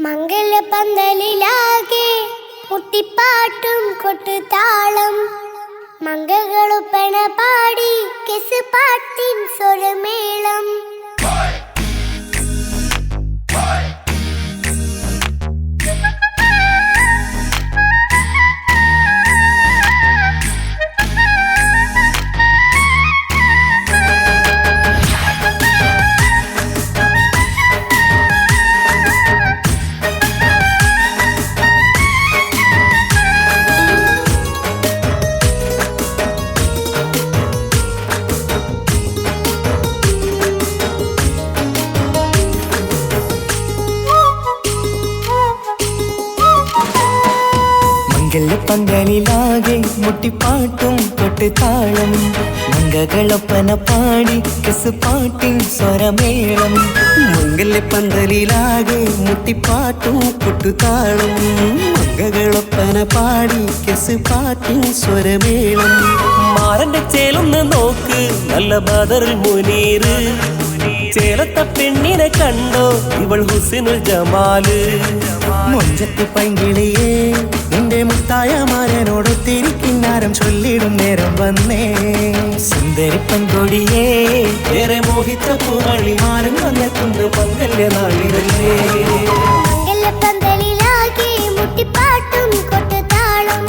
മംഗലപന്തലിലാകെ മുട്ടിപ്പാട്ടും കൊട്ടുതാളം മംഗകളുപ്പണ പാടി കെസ് പാട്ടിൻ സ്വരമേളം പന്തലിലാകെ മുട്ടിപ്പാട്ടും കൊട്ടുതാളം മംഗകളൊപ്പന പാടി കെസ് പാട്ടിൻ സ്വരമേളം മംഗലപന്തലിലാകെ മുട്ടിപ്പാട്ടും കൊട്ടുതാളം മംഗകളൊപ്പന പാടി കെസ് പാട്ടിൻ സ്വരമേളം മാറന്റെ ചേലൊന്ന് നോക്ക് നല്ല ബദറുൽ മുനീറ് ചേലത്ത പെണ്ണിനെ കണ്ടോ ഇവൾ ഹുസ്നുൽ ജമാല് മൊഞ്ചത്ത് പൈങ്കിളിയേ നിന്റെ മുത്തായ മാരനോട് തിരിക്കിന്നാരം ചൊല്ലിടും നേരം വന്നേ സുന്ദരി പെൺകൊടിയേ ഏറെ മോഹിച്ച പൂവളി മാരൻ വന്നെത്തുന്നു മംഗല്യ നാളിതല്ലേ മംഗലപന്തലിലാകെ മുട്ടിപ്പാട്ടും കൊട്ടുതാളം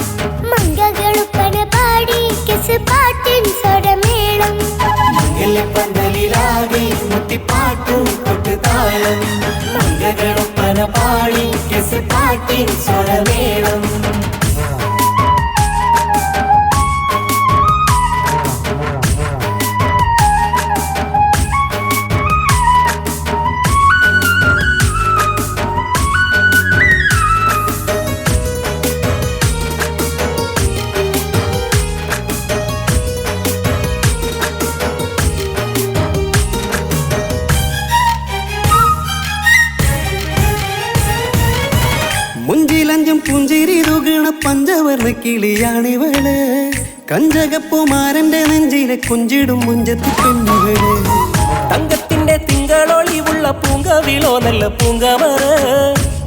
മംഗകളുപ്പന പാടി കെസ് പാട്ടിൻ സ്വരമേളം മംഗലപന്തലിലാകെ മുട്ടിപ്പാട്ടും കൊട്ടുതാളം മംഗകളൊപ്പന പാടി കെസ് പാട്ടിൻ സ്വരമേളം മുഞ്ചിലഞ്ചും പുഞ്ചിരി തുകണ പഞ്ചവർണ്ണ കിളിയാണിവള് കഞ്ചകപ്പുമാരന്റെ നെഞ്ചിലെ കുഞ്ചിടും മുഞ്ചത്തി പെണ്ണുകള് തങ്കത്തിന്റെ തിങ്കളൊളിവുള്ള പൂങ്കവിളോ നല്ല പൂങ്കമറ്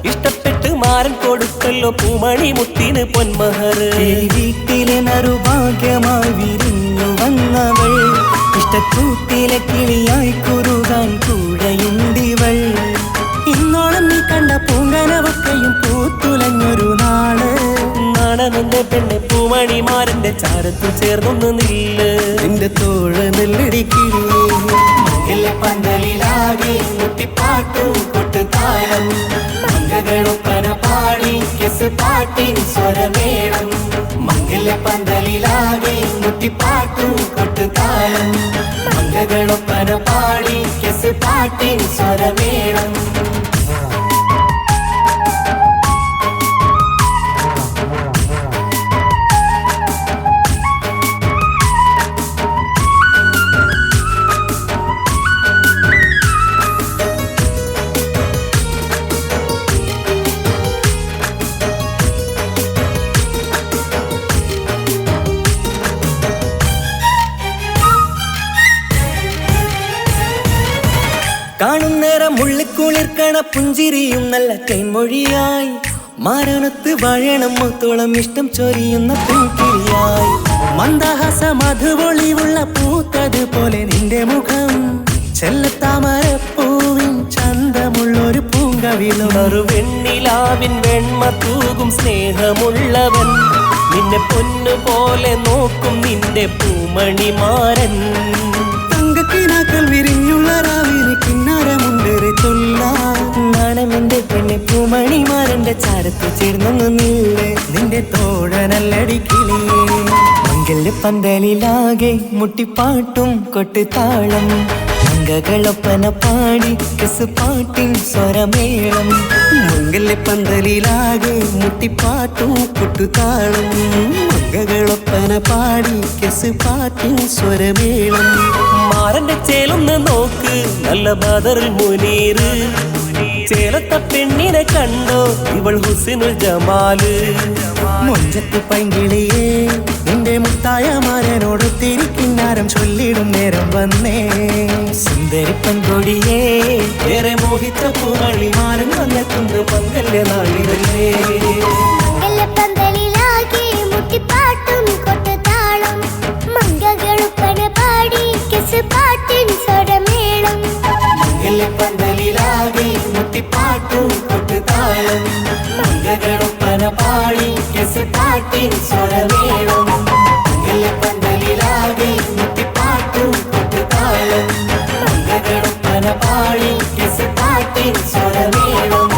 ഇഷ്ടപ്പെട്ട് മാരൻ കൊടുക്കല്ലോ പൂമണി മുത്തിന് പൊന്മഹറ് വീട്ടിലെ നറുഭാഗ്യമായി വിരിഞ്ഞു വന്നവൾ ഇഷ്ടക്കൂട്ടിലെ കിളിയായി കുറുകാൻ കൂടെയുണ്ടിവൾ ഇന്നോളം നീ കണ്ട പൂങ്കനവൊക്കെയും പൂത്തുലഞ്ഞൊരു നാള് നാണനന്റെ പെണ്ണെ പൂമണിമാരന്റെ ചാരത്തു ചേർന്നൊന്ന് നില്ല് നിന്റെ തോഴ നെല്ലടിക്കിളിയേ പന്തലിലാകെ മുട്ടിപ്പാട്ടും കൊട്ടുതാളം മംഗകളൊപ്പന പാടി കെസ് പാട്ടിൻ സ്വരമേളം മംഗലപന്തലിലാകെ മുട്ടിപ്പാട്ടും കൊട്ടുതാളം മംഗകളൊപ്പന പാടി കെസ് പാട്ടിൻ സ്വരമേളം കാണുന്നേരം മുള്ളിക്കുളിർക്കണ പുഞ്ചിരിയും നല്ല കൈമൊഴിയായി മാരണത്ത് വാഴണം മുത്തോളം ഇഷ്ടം ചൊരിയുന്ന പെൺകിളിയായി മന്ദഹാസ മധുപൊളിവുള്ള പൂത്തതുപോലെ നിന്റെ മുഖം ചെല്ലത്താമരപ്പൂവിൻ ചന്തമുള്ളൊരു പൂങ്കവിളും വെണ്ണിലാവിൻ വെണ്മ തൂകും സ്നേഹമുള്ളവൻ നിന്നെ പൊന്നുപോലെ നോക്കും നിന്റെ പൂമണിമാരൻ തങ്കക്കിനാക്കൾ വിരിഞ്ഞുള്ള രാവിലെ കിന്നാരമുണ്ടേറെ നാണമെന്റെ പെണ്ണെ പൂമണിമാരന്റെ ചാരത്ത് ചേർന്നൊന്ന് നില്ല് നിന്റെ തോഴനല്ലടിക്കിളിയേ മംഗലപന്തലിലാകെ മുട്ടിപ്പാട്ടും കൊട്ടുതാളം മംഗകളൊപ്പന പാടി കെസ് പാട്ടിൻ സ്വരമേളം മംഗലപന്തലിലാകെ മുട്ടിപ്പാട്ടും കൊട്ടുതാളം മംഗകളൊപ്പന പാടി കെസ് പാട്ടിൻ സ്വരമേളം മാറന്റെ ചേലൊന്ന് നോക്ക് നല്ല ബദറുൽ മുനീറ് ചേലത്ത പെണ്ണിനെ കണ്ടോ ഇവൾ ഹുസ്നുൽ ജമാല് മൊഞ്ചത്ത് പൈങ്കിളിയേ നിന്റെ മുത്തായ മാരനോട് തിരിക്കിന്നാരം ചൊല്ലിടും നേരം വന്നേ സുന്ദരി പെൺകൊടിയേ ഏറെ മോഹിച്ച പൂവളി മാരൻ വന്നെത്തുന്നു പങ്കൽ മനസ്സിലെ നാളിതല്ലേ. മംഗലപ്പന്തലിലാകെ മുട്ടിപ്പാട്ടും കൊട്ടുതാളം മംഗകളുപ്പന പാടി കിസ് പാട്ടിൻ സ്വരമേളം. മംഗലപ്പന്തലിലാകെ മുട്ടിപ്പാട്ടും കൊട്ടുതാളം മംഗകളുപ്പന പാടി കിസ് പാട്ടിൻ സ്വരമേളം. മംഗലപ്പന്തലിലാകെ മുട്ടിപ്പാട്ടും കൊട്ടുതാളം മംഗകളുപ്പന പാടി കിസ് പാട്ടിൻ സ്വരമേളം.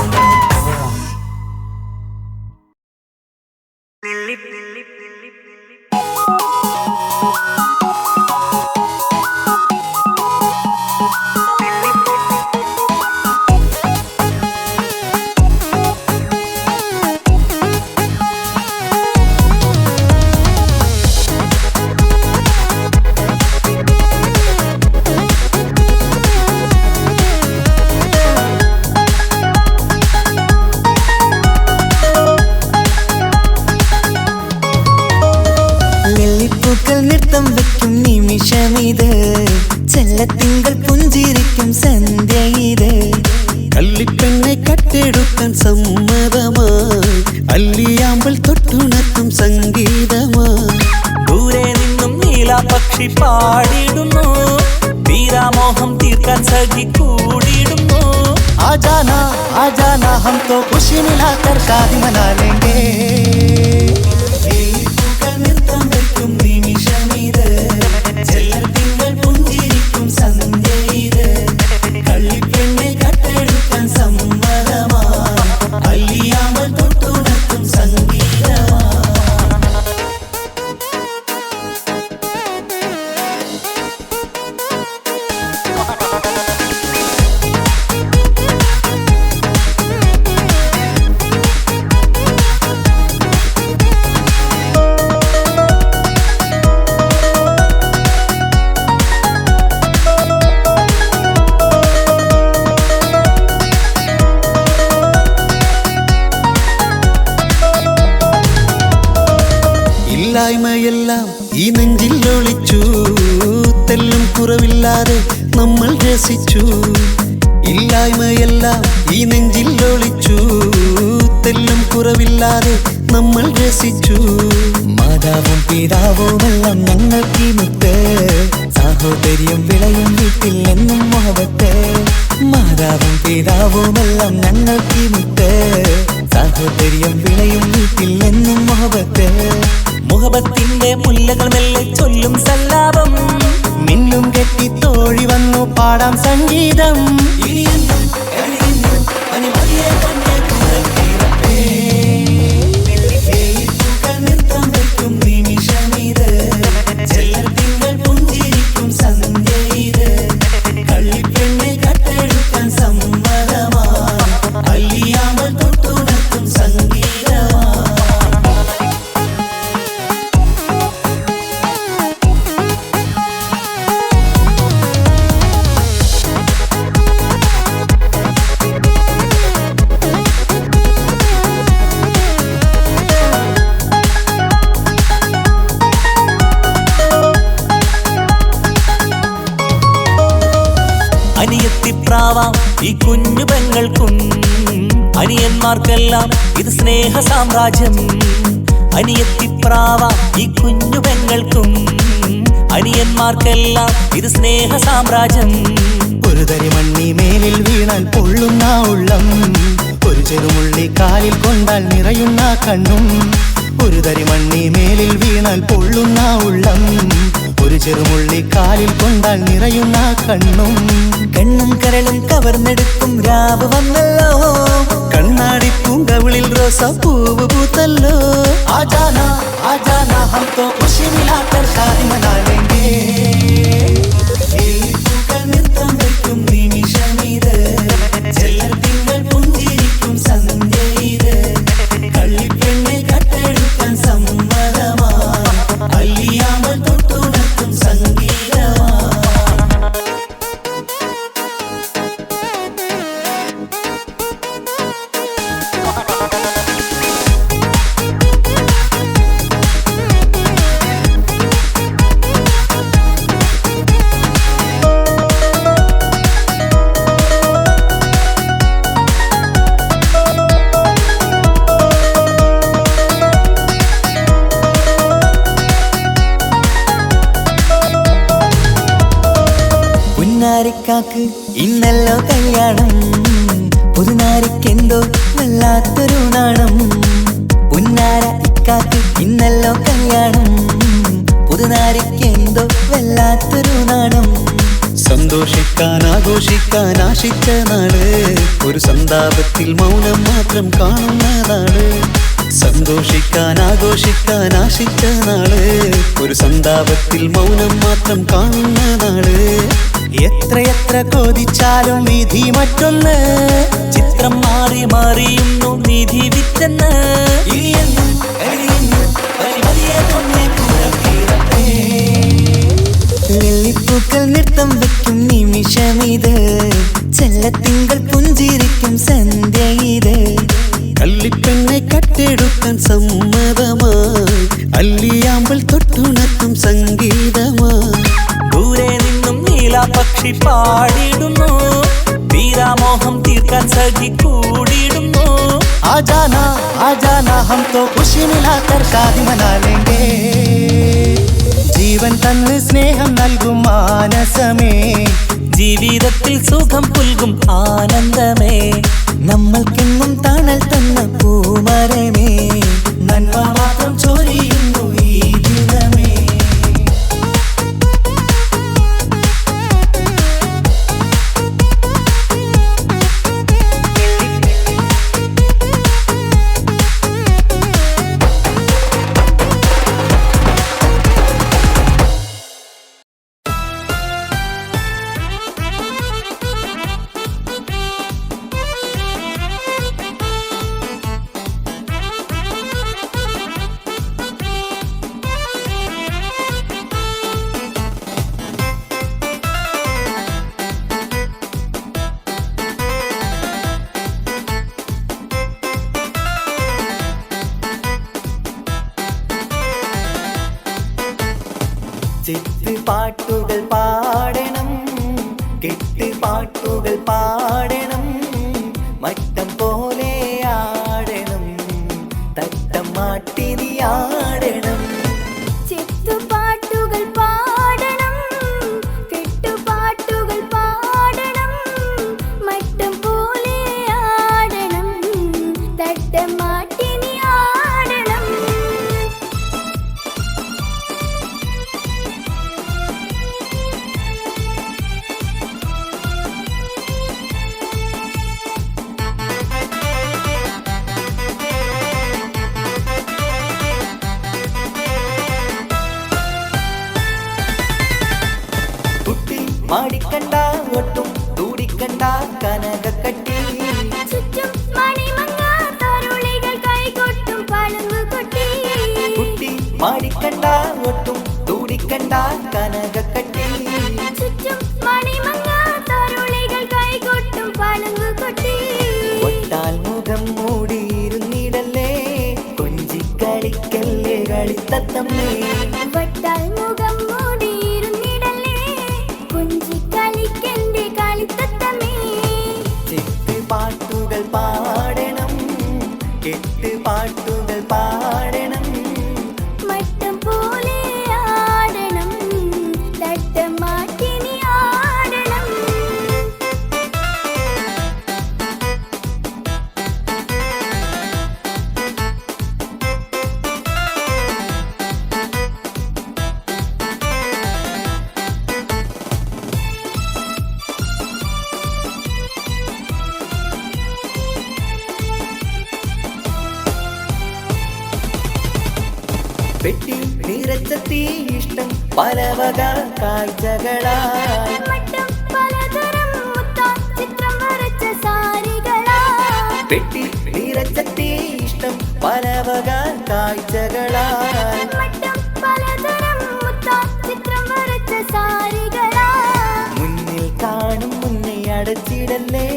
നെല്ലിപ്പൂക്കൾ നൃത്തം വയ്ക്കും നിമിഷമിത്, ചെല്ലത്തിങ്കൾ പുഞ്ചിരിക്കും സന്ധ്യ ഇത്. കള്ളിപ്പെണ്ണെ കട്ടെടുക്കാൻ സമ്മതമായി അല്ലിയാമ്പൽ തൊട്ടുണർത്തും സംഗീതമായി. ദൂരെ നിന്നും നീലാപക്ഷി പാടിയിടുന്നു, തീരാമോഹം തീർക്കാൻ സഖി കൂടിയിടുന്നു. ആജാനാ ആജാനാ ഹം തോ ഖുശി മിലാകർ ശാദി മനാ ലേംഗേ. നൃത്തം വയ്ക്കും നിമിഷമിത്, ചെല്ലത്തിങ്കൾ പുഞ്ചിരിക്കും സന്ധ്യ ഇത്. കള്ളിപ്പെണ്ണെ കട്ടെടുക്കാൻ സമ്മതമായി അല്ലിയാമ്പൽ തൊട്ടുണർത്തും സംഗീതമായി. ഇല്ലായ്മയെല്ലാം ഈ നെഞ്ചിൽ ഒളിച്ചു, തെല്ലും കുറവില്ലാതെ നമ്മൾ രസിച്ചു. ഇല്ലായ്മയെല്ലാം ഈ നെഞ്ചിൽ ഒളിച്ചു, തെല്ലും കുറവില്ലാതെ നമ്മൾ രസിച്ചു. മാതാവും പിതാവുമെല്ലാം ഞങ്ങൾക്ക് മുത്ത്, സാഹോദര്യം വിളയും വീട്ടിൽ എന്നും മുഹബത്ത്. മാതാവും പിതാവുമെല്ലാം ഞങ്ങൾക്ക് മുത്ത്, സാഹോദര്യം വിളയും വീട്ടിൽ എന്നും മുഹബത്ത്. മുഹബത്തിന്റെ മുല്ലകൾ മെല്ലെ ചൊല്ലും സല്ലാപം, മിന്നും കെട്ടി തോഴി വന്നു പാടാം സംഗീതം. നൃത്തം വയ്ക്കും നിമിഷമിത്, ചെല്ലത്തിങ്കൾ പുഞ്ചിരിക്കും സന്ധ്യ ഇത്. കള്ളിപ്പെണ്ണെ കട്ടെടുക്കാൻ സമ്മതമായി അല്ലിയാമ്പൽ തൊട്ടുണർത്തും സംഗീതമായി. അനിയത്തിപ്രാവാം ഈ കുഞ്ഞു പെങ്ങൾക്കും അനിയന്മാർക്കെല്ലാം ഇത് സ്നേഹ സാമ്രാജ്യം. അനിയത്തിപ്രാവാം ഈ കുഞ്ഞു പെങ്ങൾക്കും അനിയന്മാർക്കെല്ലാം ഇത് സ്നേഹ സാമ്രാജ്യം. ഒരു തരി മണ്ണി മേലിൽ വീണാൽ പൊള്ളുന്ന ഉള്ളം, ഒരു ചെറുമുള്ളി കാലിൽ കൊണ്ടാൽ നിറയുന്ന കണ്ണും. ഒരു തരി മണ്ണി മേലിൽ വീണാൽ പൊള്ളുന്ന ഉള്ളം, ഒരു ചെറുമുള്ളി കാലിൽ കൊണ്ടാൽ നിറയുന്ന കണ്ണും. കണ്ണും കരളും കവർന്നെടുക്കും രാവ് വന്നല്ലോ, കണ്ണാടി പൂങ്കവിളിൽ റോസാപ്പൂവ് പൂത്തല്ലോ. ആജാനാ ആജാനാ ഹം തോ ഖുശി മിലാകർ ശാദി മനാ ലേംഗേ. നൃത്തം വയ്ക്കും നിമിഷമിത്, ചെല്ലത്തിങ്കൾ പുഞ്ചിരിക്കും സന്ധ്യ ഇത്. കള്ളിപ്പെണ്ണെ കട്ടെടുക്കാൻ സമ്മതമായി അല്ലിയാമ്പൽ തൊട്ടുണർത്തും സംഗീതമായി. ഇന്നല്ലോ കല്യാണം പുതുനാരിക്കെന്തോ വല്ലാത്തൊരു നാണം പുന്നാര ഇക്കാക്ക് ഇന്നല്ലോ കല്യാണം പുതുനാരിക്കെന്തോ വല്ലാത്തൊരു നാണം സന്തോഷിക്കാൻ ആഘോഷിക്കാൻ ആശിച്ച നാള് ഒരു സന്താപത്തിൽ മൗനം മാത്രം കാണുന്ന നാള് സന്തോഷിക്കാൻ ആഘോഷിക്കാൻ ആശിച്ച നാള് ഒരു സന്താപത്തിൽ മൗനം മാത്രം കാണുന്ന നാള് എത്രയെത്ര കൊതിച്ചാലും വിധി മറ്റൊന്ന് ചിത്രം മാറി മാറിയുന്നു നിധി വിറ്റെന്ന് ലില്ലിപ്പൂക്കൾ നൃത്തം വെക്കും നിമിഷമിത് ചെല്ലത്തിങ്കൾ പുഞ്ചിരിക്കും സന്ധ്യ ഇത് കള്ളിപ്പെണ്ണെ കട്ടെടുക്കാൻ സമ്മതമായി അല്ലിയാമ്പൽ തൊട്ടുണർത്തും സംഗീതമായി ദൂരെ നിന്നും നീലാപക്ഷി പാടിടുന്നു തീരാമോഹം തീർക്കാൻ സഖി കൂടിയിടുന്നു ആജാന ഹം തോ ഖുശി മിലാകർ ശാദി മനാ ലേംഗേ ജീവൻ തന്ന് സ്നേഹം നൽകും മാനസമേ ജീവിതത്തിൽ സുഖം പുൽകും ആനന്ദമേ നമ്മൾക്കെന്നും തണൽ തന്ന പൂമരമേ നന്മ മാത്രം ചൊരിയുന്നു ഈ ദിനമേ ചിത്ത് പാട്ടുകൾ പാടണം കെട്ട് പാട്ടുകൾ പാടണം മട്ടം പോലെ ആടണം തട്ടം മാട്ടിനി ആടണം ചിത്തുപാട്ടുകൾ പാടണം കെട്ടുപാട്ടുകൾ പാടണം മട്ടം പോലെ ആടണം തട്ടമാട്ടിനി ആടണം കുട്ടി മാടിക്കണ്ട ഒട്ടും തൂടിക്കണ്ട കനകക്കട്ടി ചുറ്റും മണിമങ്ങ തരുളികൾ കൈകൊട്ടും പളുങ്കുകൊട്ടി കുട്ടി മാടിക്കണ്ട ഒട്ടും തൂടിക്കണ്ട കനകക്കട്ടി ചുറ്റും മണിമങ്ങ തരുളികൾ കൈകൊട്ടും പളുങ്കുകൊട്ടി ഒട്ടാൽ മുഖം മൂടിയിരുന്നിടല്ലേ കൊഞ്ചിക്കളിക്കല്ലേ കളിത്തത്തമ്മേ വട്ടാൽ മുഖം മൂടിയിരുന്നിടല്ലേ കുഞ്ചിക്കളിക്കെന്റെ കളിത്തത്തമ്മേ ചിത്ത് പാട്ടുകൾ പാടണം കെട്ട് പാട്ടുകൾ പാടണം മട്ടം പോലെ ആടണം തട്ടമാട്ടിനി ആടണം പെട്ടി നിറച്ചെത്തി ഇഷ്ടം പലവക കാഴ്ചകളായി മട്ടം പലതരം മുത്താം ചിത്രം വരച്ച സാരികളാ പെട്ടി നിറച്ചെത്തി ഇഷ്ടം പലവക കാഴ്ചകളായി മട്ടം പലതരം മുത്താം ചിത്രം വരച്ച സാരികളാ മുന്നിൽ കാണും മുന്നേ അടച്ചിടല്ലേ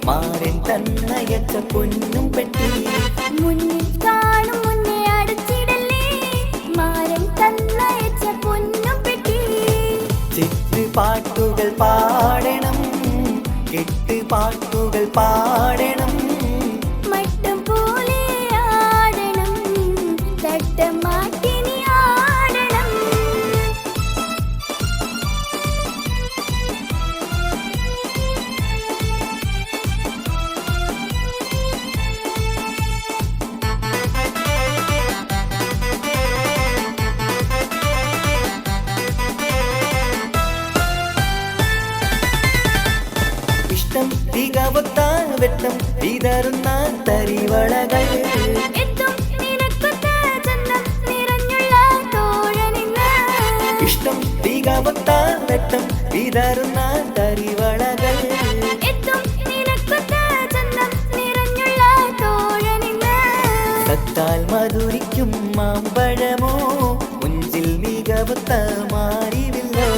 മാറിൻ തന്നയച്ച പൊന്നും പെട്ടി മുന്നിൽ കാണും മുന്നേ അടച്ചിടല്ലേ മാരൻ തന്നയച്ച പൊന്നും പെട്ടി ചിത്ത് പാട്ടുകൾ പാടണം കെട്ട് പാട്ടുകൾ പാടണം മട്ടം പോലെ ആടണം തട്ടമാട്ടിനി ആടണം വിതറുന്ന തരിവളകൾ എത്തും നിനക്കൊത്ത ചന്തം നിറഞ്ഞുള്ള തോഴനിന്ന് ഇഷ്ടം തികവത്ത വെട്ടം വിതറുന്ന തരിവളകൾ എത്തും നിനക്കൊത്ത ചന്തം നിറഞ്ഞുള്ള തോഴനിന്ന് സത്താൽ മധുരിക്കും മാമ്പഴമോ മുഞ്ചിൽ മികവത്ത മാറിവില്ലോ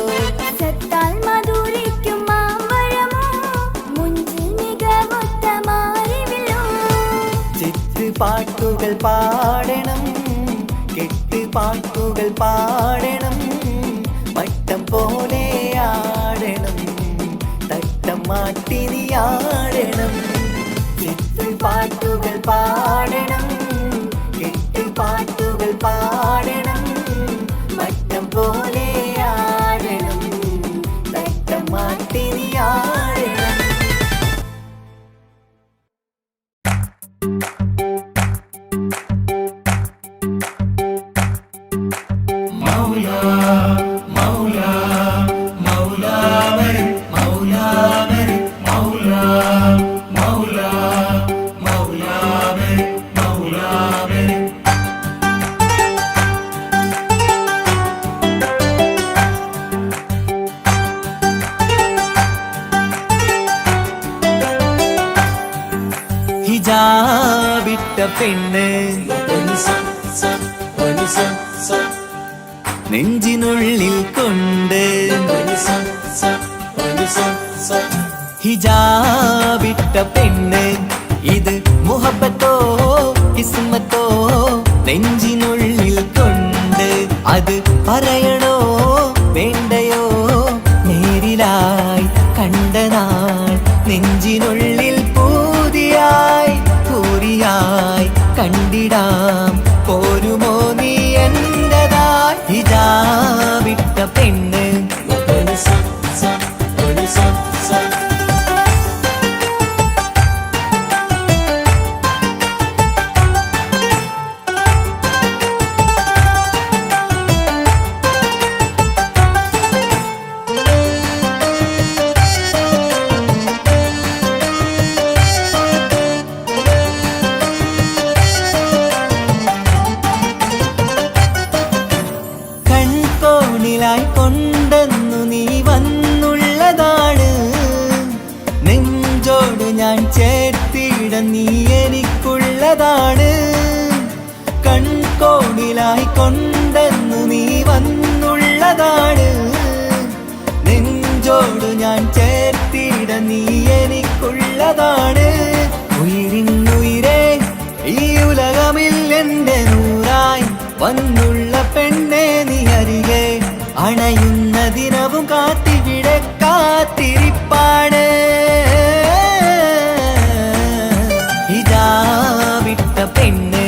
സത്താൽ മധുരിക്കും മാമ്പഴമോ മുഞ്ചിൽ മികവൊത്ത മാറിവില്ലോ പാട്ടുകൾ പാടണം പാട്ടുകൾ പാടണം മട്ടം പോലെ ആടണം തട്ടം മാട്ടിനി ആടണം പാട്ടുകൾ പാടണം പാട്ടുകൾ പാടണം മട്ടം പോലെ ആടണം തട്ടം മാട്ടിനി ആടണം ഹിജാബിട്ട പെണ്ണ് നെഞ്ചിനുള്ളിൽ കൊണ്ട് ഹിജാബിട്ട പെണ്ണ് ഇത് മുഹബത്തോ കിസ്മത്തോ നെഞ്ചിനുള്ളിൽ കൊണ്ട് അത് പറയണോ വേണ്ടയോ നേരിലായി കണ്ട നാൾ നെഞ്ചിനുള്ളിൽ പൂതിയായി പൂരിയായി കണ്ടിടാം പോരുമോ നീ എന്റതായി ഹിജാബിട്ട പെണ്ണ് കൊണ്ടെന്നു നീ വന്നുള്ളതാണ് നെഞ്ചോട് ഞാൻ ചേർത്തിട നീ എനിക്കുള്ളതാണ് കൺകോണിലായി കൊണ്ടെന്നു നീ വന്നുള്ളതാണ് നെഞ്ചോട് ഞാൻ ചേർത്തിട നീ എനിക്കുള്ളതാണ് ഉയിരിന്നുയിരേ ഈ ഉലകമിൽ എന്റെ നൂറായി വന്നുള്ള പെണ്ണെ നീ അരികെ അണയുന്ന ദിനവും കാത്തിവിടെ കാത്തിരിപ്പാണ് ഹിജാബിട്ട പെണ്ണ്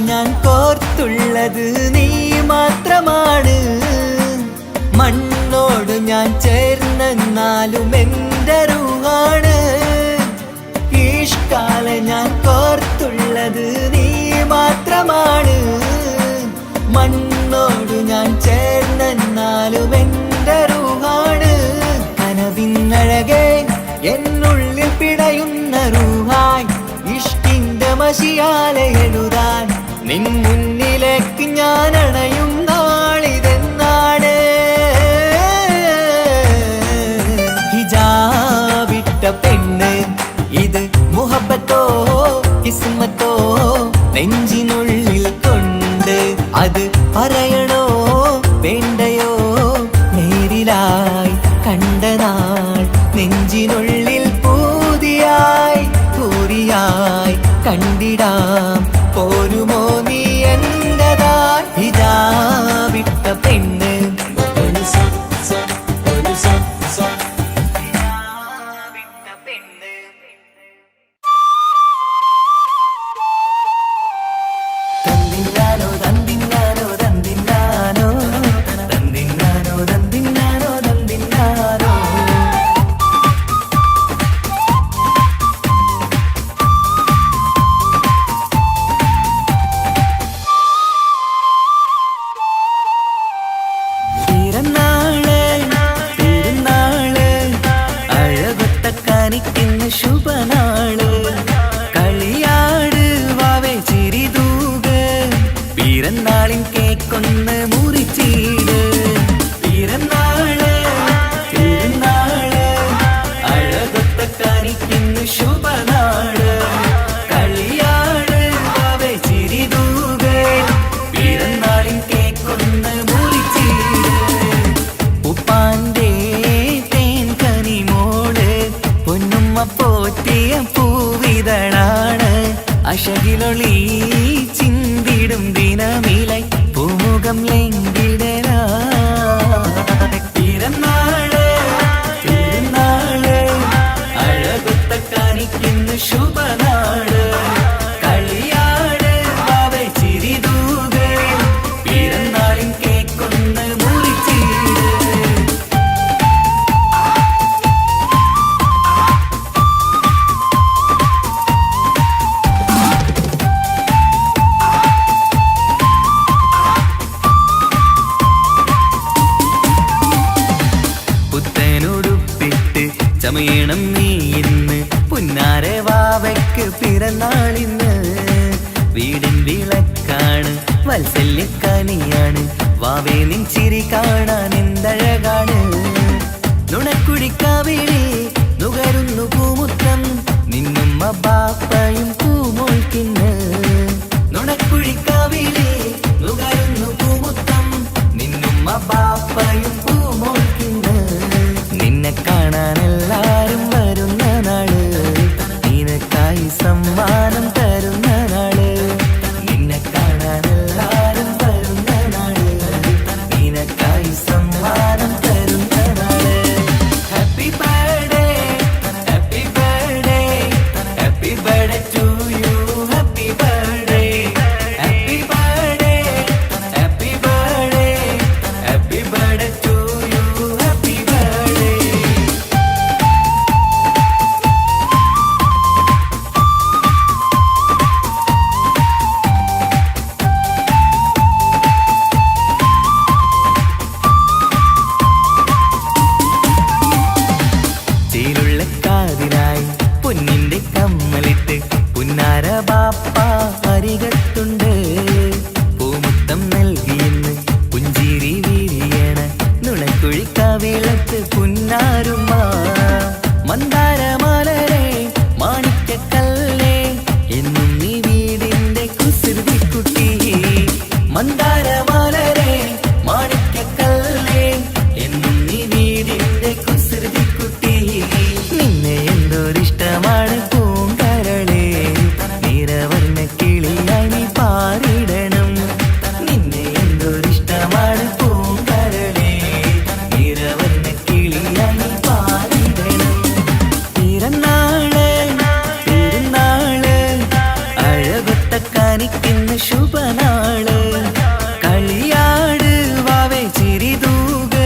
ഞാൻ കോർത്തുള്ളത് നീ മാത്രമാണ് മണ്ണോട് ഞാൻ ചേർന്നെന്നാലും എൻ്റെ റൂഹാണ് ഈഷ്കാല ഞാൻ കോർത്തുള്ളത് നീ മാത്രമാണ് മണ്ണോട് ഞാൻ ചേർന്നെന്നാലും എൻ്റെ റൂഹാണ് കനവിന്നഴകെ എന്നുള്ളിൽ പിടയുന്ന റൂഹായി ഇഷ്കിന്റെ മഷിയാലെ എഴുതാൻ നിൻ മുന്നിലേക്ക് ഞാൻ അണയും നാളിതെന്നാണ് ഹിജാബിട്ട പെണ്ണ് ഇത് മുഹബത്തോ കിസ്മത്തോ നെഞ്ചിനുള്ളിൽ കൊണ്ട് അത് പറയണോ വേണ്ടയോ നേരിലായി കണ്ട നാൾ നെഞ്ചിനുള്ളിൽ പൂതിയായി പൂരിയായി കണ്ടിടാം പോരുമോ നീ എന്റതായി ഹിജാബിട്ട പെണ്ണ് തന്തിന്നാനോ തന്തിന്നാനോ തന്തിന്നാനോ തന്തിന്നാനോ തന്തിന്നാനോ തന്തിന്നാനോ. തിരുനാള് തിരുനാള് അഴകൊത്ത കാണിക്കുന്ന ശുഭനാള്. കളിയാട് വാവേ ചിരിതൂക് പിറന്നാളിൻ കേക്കൊന്ന് മുറിച്ചീട്. തിരുനാള് തിരുനാള് അഴകൊത്ത കാണിക്കുന്ന ശുഭനാള്. കളിയാട് വാവേ ചിരിതൂക് പിറന്നാളിൻ കേക്കൊന്ന് മുറിച്ചീട്. ഉപ്പാന്റെ തേൻ കനിമോള് പൊന്നുമ്മ പോറ്റിയ പൂവിതളാണ്. അശകിലൊളി ചിന്തിടും ദിനമിലൈ പൂമുഖം ലംഘിടലാ. തിരുനാള് തിരുനാള് അഴകൊത്ത കാണിക്കുന്ന ശുഭനാള്. കളിയാട് വാവേ ചിരിതൂക് പിറന്നാളിൻ കേക്കൊന്ന് മുറിച്ചീട്. പുത്തനുടുപ്പിട്ട് ചമയണം നീ ഇന്ന് പുന്നാര വാവയ്ക്ക് പിറന്നാളിന്ന്. വീടിൻ വിളക്കാണ് വത്സല്യക്കനിയാണ് വാവേ നിൻ ചിരി കാണാൻ എന്തഴകാണ്. നുണക്കുഴിക്കാവിളി നുകരുന്നു പൂമുത്തം നിന്നുമ്മ ബാപ്പയും പൂമോൾക്കിന്ന്. നുണക്കുഴിക്കാവിളി നുകരുന്നു പൂമുത്തം നിന്നുമ്മ ബാപ്പയും പൂമോൾക്കിന്ന്. നിന്നെ കാണാൻ എല്ലാരും വരുന്ന നാള് നിനക്കായി സമ്മാനം തരുന്ന നാള്. നിന്നെ കാണാൻ എല്ലാരും വരുന്ന നാള് നിനക്കായി സമ്മാനം തരുന്ന നാള്. Happy birthday happy birthday happy birthday to you. Happy birthday happy birthday happy birthday happy birthday to you. Happy birthday. ചേലുള്ള കാതിലായി പൊന്നിന്റെ കമ്മലിട്ട് പുന്നാര ബാപ്പ അരികത്തുണ്ട്. പൂമുത്തം നൽകിയെന്ന് പുഞ്ചിരി വിരിയണ നുണക്കുഴിക്കാവിളത്ത് പുന്നാരുമ്മ. മന്ദാരമാലരെ മാണിക്കക്കല്ലേ എന്നും നീ വീടിന്റെ കുസൃതിക്കുട്ടി. മന്ദാരമാലരെ മാണിക്കക്കല്ലേ എന്നും നീ വീടിന്റെ കുസൃതിക്കുട്ടി. നിന്നെ എന്തൊരിഷ്ടമാണ് പൂങ്കരളേ നിറവർണ്ണ കിളിയായി നീ പാറിടണം. നിന്നെ എന്തൊരിഷ്ടമാണ് പൂങ്കരളേ നിറവർണ്ണ കിളിയായി നീ പാറിടണം. തിരുനാള് തിരുനാള് അഴകൊത്ത കാണിക്കുന്ന ശുഭനാള്. കളിയാട് വാവേ ചിരിതൂക്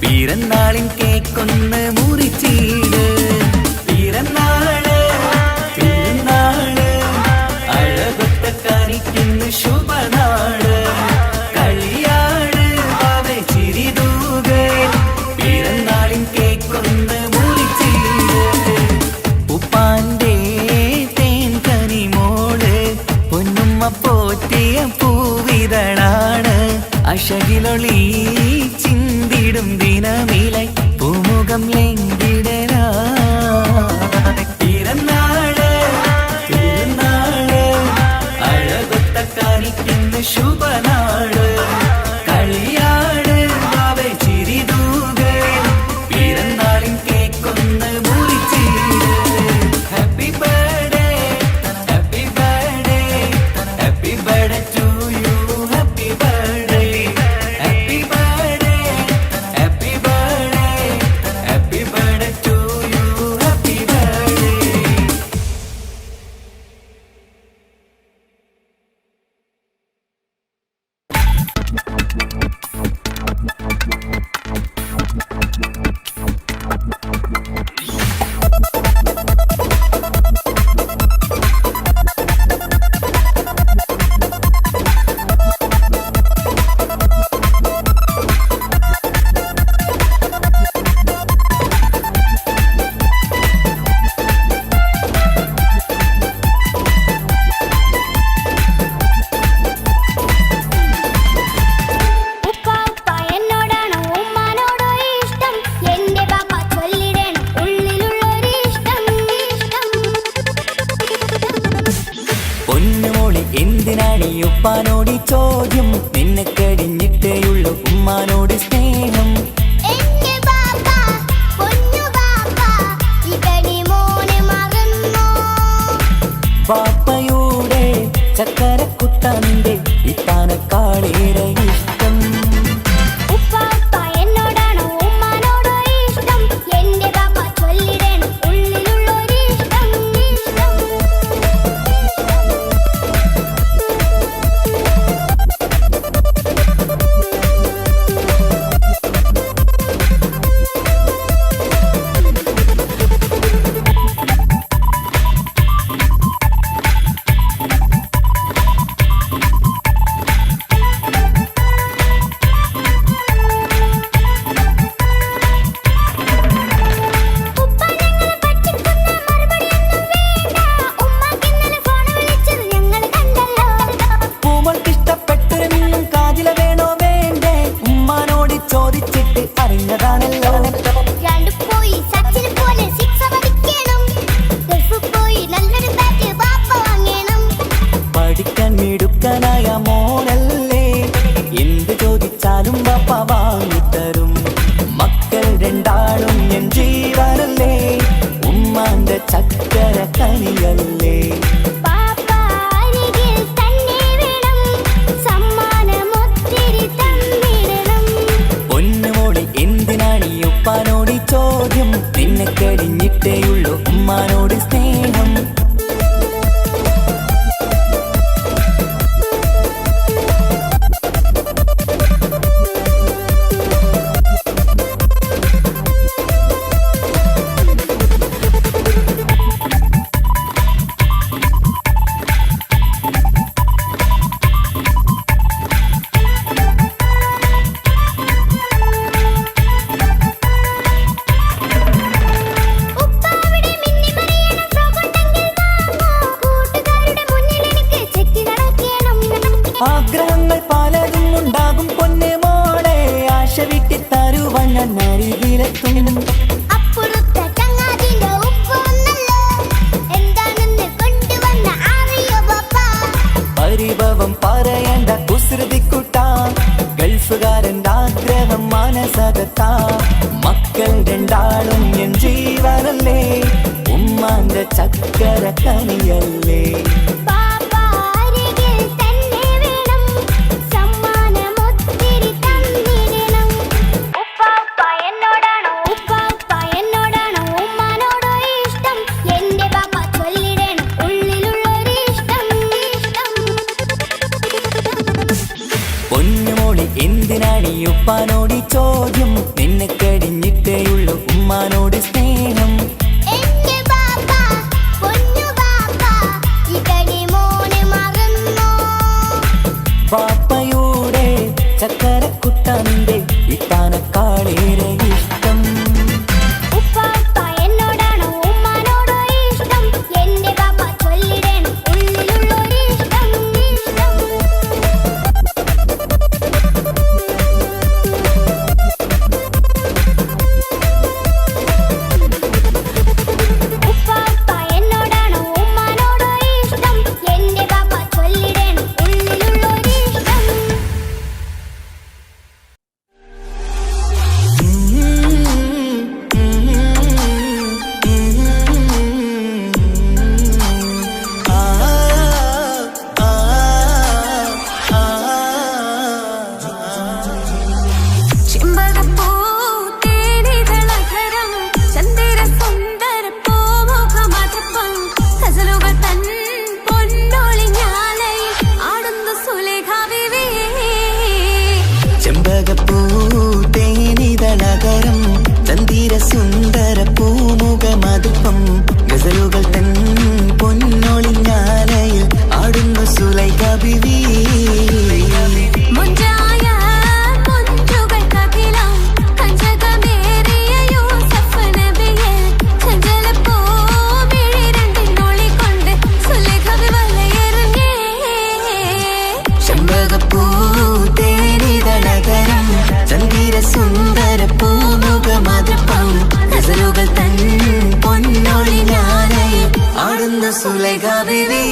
പിറന്നാളിൻ കേക്കൊന്ന് മുറിച്ചീട്. തിരുനാള് തിരുനാള് അഴകൊത്ത കാണിക്കുന്ന ശുഭനാള്. കളിയാട് വാവേ ചിരിതൂക് പിറന്നാളിൻ കേക്കൊന്ന് മുറിച്ചീട്. ഉപ്പാന്റെ തേൻ കനിമോള് പൊന്നുമ്മ പോറ്റിയ പൂവിതളാണ്. അശകിലൊളി ചിന്തിടും ദിനമിലൈ പൂമുഖം ലംഘിടലാ. തിരുനാള് തിരുനാള് അഴകൊത്ത കാണിക്കുന്ന ശുഭനാള്. കളിയാട് വാവേ ചിരിതൂക് പിറന്നാളിൻ കേക്കൊന്ന് മുറിച്ചീട്. Happy birthday happy birthday happy birthday to you. Happy birthday happy birthday happy birthday happy birthday to you. Happy birthday. ഉപ്പാനോട് ചോദ്യം നിന്നെ കഴിഞ്ഞിട്ടേയുള്ളൂ ഉമ്മാനോട് സ്നേഹം പാപ്പയുടെ ചക്കരക്കുട്ട നിന്റെ ഇത്താനക്കാളേറെ ഇഷ്ടം മിടുക്കനായ മോനല്ലേ എന്ത് ചോദിച്ചാലും പാപ്പ വാങ്ങിത്തരും മക്കൾ രണ്ടാളും എൻ ജീവനല്ലേ ഉമ്മാന്റെ ചക്കര കനിയല്ലേ പൊന്നുമോളി എന്തിനാണ് ഈ ഉപ്പാനോട് ചോദ്യം നിന്നെ കഴിഞ്ഞിട്ടേയുള്ളൂ ഉമ്മാനോട് സ്നേഹം ആഗ്രഹങ്ങൾ പലതും ഉണ്ടാകും പൊന്നെ മോളെ ആശ വിട്ടി തരുവാൻ ഞാൻ അരികിലെത്തും പരിഭവം പറയേണ്ട കുസൃതിക്കുട്ട ഗൾഫുകാരൻ്റെ ആഗ്രഹം മനസ്സകത്താ മക്കൾ രണ്ടാളും എൻ ജീവനല്ലേ ഉമ്മാന്റെ ചക്കര കനിയല്ലേ പൊന്നുമോളി എന്തിനാണ് ഈ ഉപ്പാനോട് ചോദ്യം നിന്നെ കഴിഞ്ഞിട്ടേയുള്ളൂ ഉമ്മാനോട് സ്നേഹം പാപ്പയുടെ ചക്കരക്കുട്ട നിന്റെ ഇത്താനക്കാളേറെ ഇഷ്ടം ബിവി മുഞ്ചായ മുഞ്ചുകൾക്കകിലം കഞ്ചകമേറിയ യൂസഫ് നബിയെ ചഞ്ചലപ്പൂവിഴി രണ്ടിനൊളികൊണ്ട് സുലേഖ വലയെറിഞ്ഞേ ചെമ്പകപ്പൂ തേനിതളകരം ചന്ദിര സുന്ദര പൂമുഖമതപ്പം ഗസലുകൾ തൻ പൊന്നൊളിഞ്ഞാലയിൽ ആടുന്ന സുലൈഖ ബിവി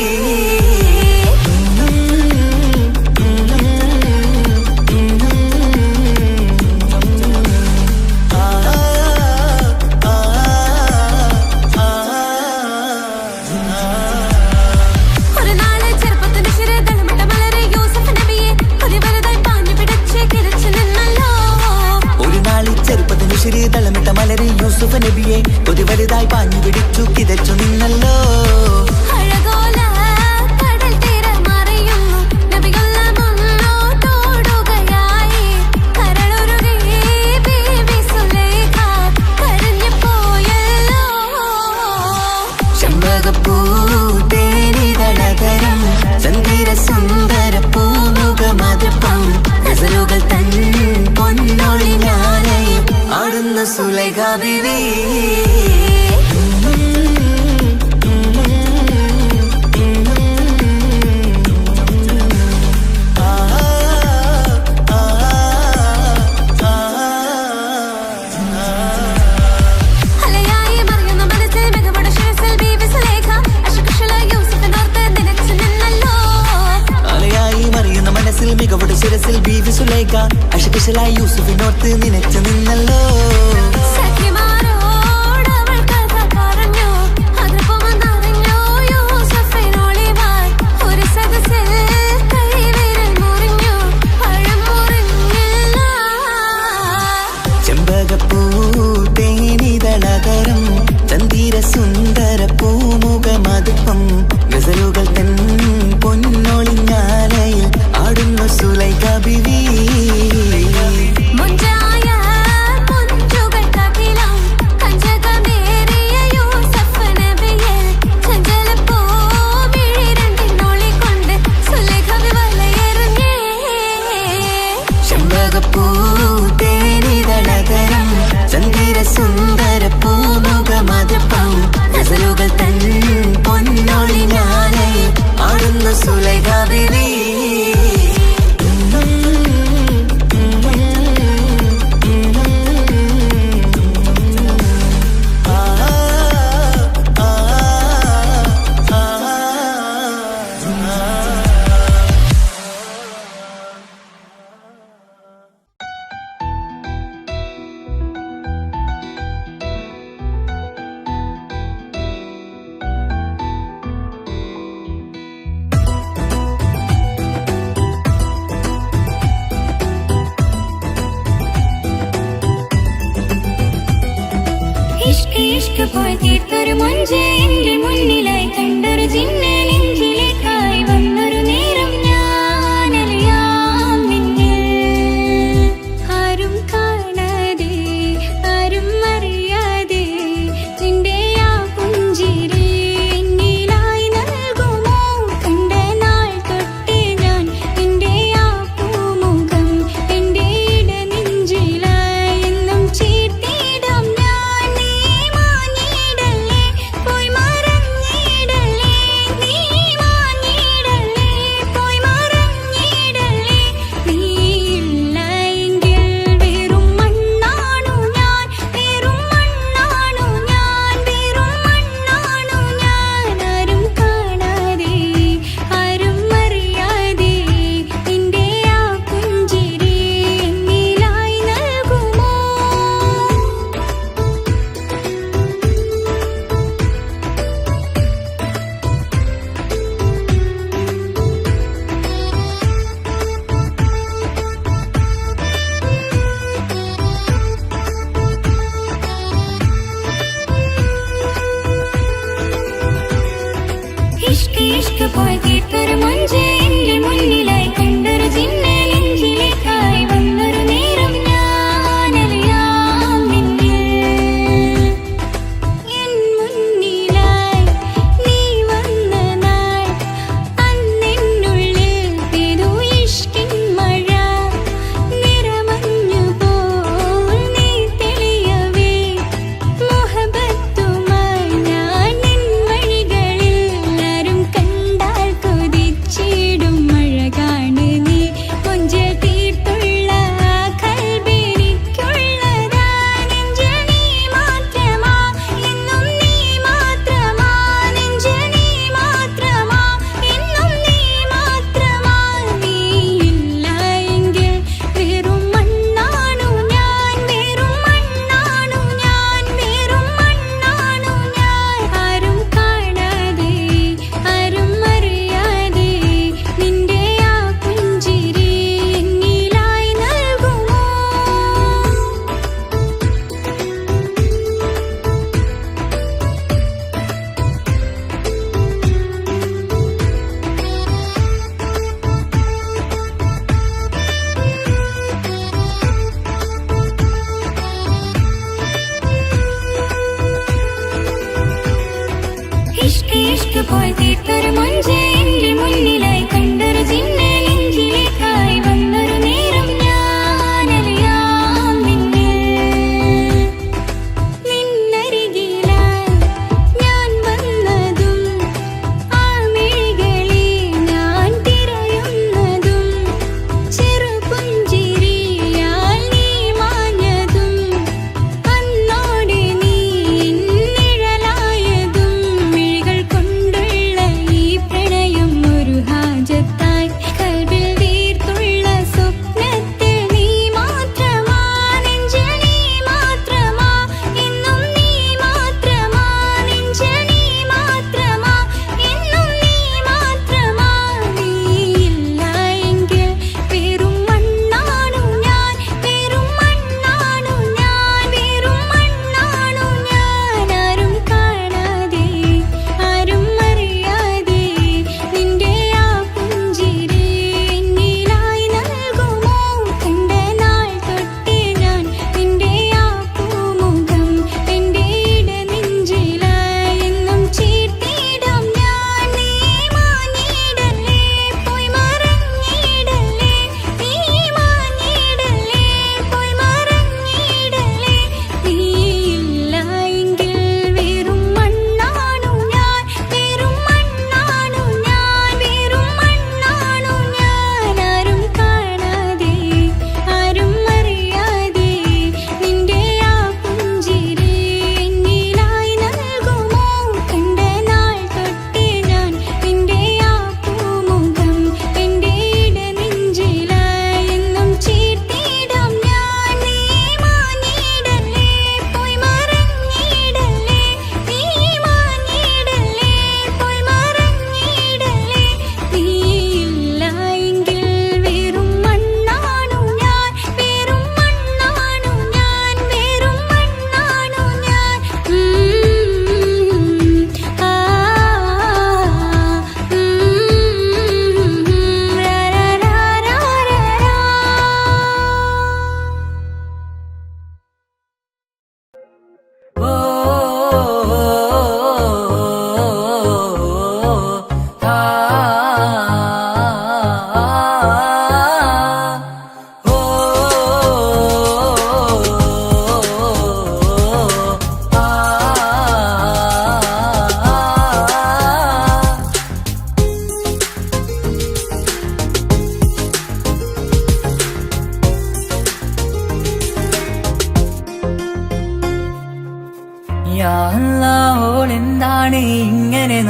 ഒരു നാളെ ചെറുപ്പത്തിന്റെ ശിരതളമിട്ട മലരെ യൂസഫ് നബിയെ കൊതിവരുതായി പാഞ്ഞു പിടിച്ച് കിരച്ചു നിന്നല്ലോ ഒരു നാളിൽ ചെറുപ്പത്തിന് ശരി തളമിട്ട മലരെ യൂസുഫ് നബിയെ ഒരു വലുതായി പാഞ്ഞു പിടിച്ചു കിതച്ചു നിന്നല്ലോ അഴകോല കടൽ തീരമറിയുന്നു നബിയുള്ള മുന്നോട്ടോടുകയായി കരളുരുകി ബീവി സുലൈഖ കരഞ്ഞു പോയല്ലോ ചെമ്പകപ്പൂ തേനിതളകരം ചന്ദിര സുന്ദര പൂമുഖമതപ്പം ഗസലുകൾ തൻ പൊന്നൊളിഞ്ഞാലയിൽ ആടുന്ന സുലൈഖ ബിവി അലയായി മറിയുന്ന മനസ്സിൽ മികവുടെ ശിരസിൽ ബീവി സുലൈഖ അശകുശല യൂസഫിനോർത്ത് നിനച്ചു നിന്നല്ലോ അലയായി മറിയുന്ന മനസ്സിൽ മികവുടെ ശിരസിൽ ബീവി സുലൈഖ അശകുശലായി യൂസുഫിനോർത്ത് നിനച്ചു നിന്നല്ലോ സഖിമാരോടവൾ കഥ പറഞ്ഞു അതിർപ്പമറിഞ്ഞു യൂസഫിനൊളിവായി ഒരു സദസ്സിൽ കൈവിരൽ മുറിഞ്ഞു പഴം മുറിഞ്ഞില്ല ചെമ്പകപ്പൂ തേനിതളകരം ചന്ദിര സുന്ദര പൂമുഖമതപ്പം ഗസലുകൾ തൻ പൊന്നൊളിഞ്ഞാലയിൽ ആടുന്ന സുലൈഖ ബിവി മുഞ്ചായ മുഞ്ചുകൾക്കകിലം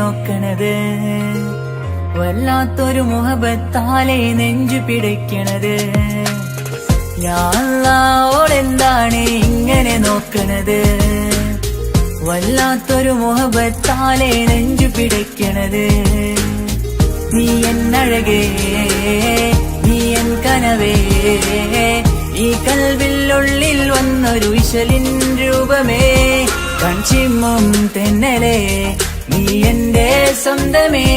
നോക്കണത് വല്ലാത്തൊരു മുഹബത്താലെ നെഞ്ചു പിടയ്ക്കണത് ഓളെന്താണ് ഇങ്ങനെ നോക്കണത് വല്ലാത്തൊരു മുഹബത്താലെ നെഞ്ചു പിടയ്ക്കണത് നീ എന്നഴകേ നീ എൻ കനവേ ഈ കൽവില്ലുള്ളിൽ വന്നൊരു വിശലിൻ രൂപമേ കൺചിമ്മും തെന്നലേ നീ എന്റെ സ്വന്തമേ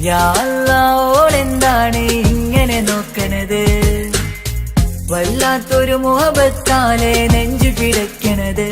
യാ അല്ലാഹ് ഓളെന്താണ് ഇങ്ങനെ നോക്കണത് വല്ലാത്തൊരു മുഹബത്താലെ നെഞ്ചു പിടയ്ക്കണത്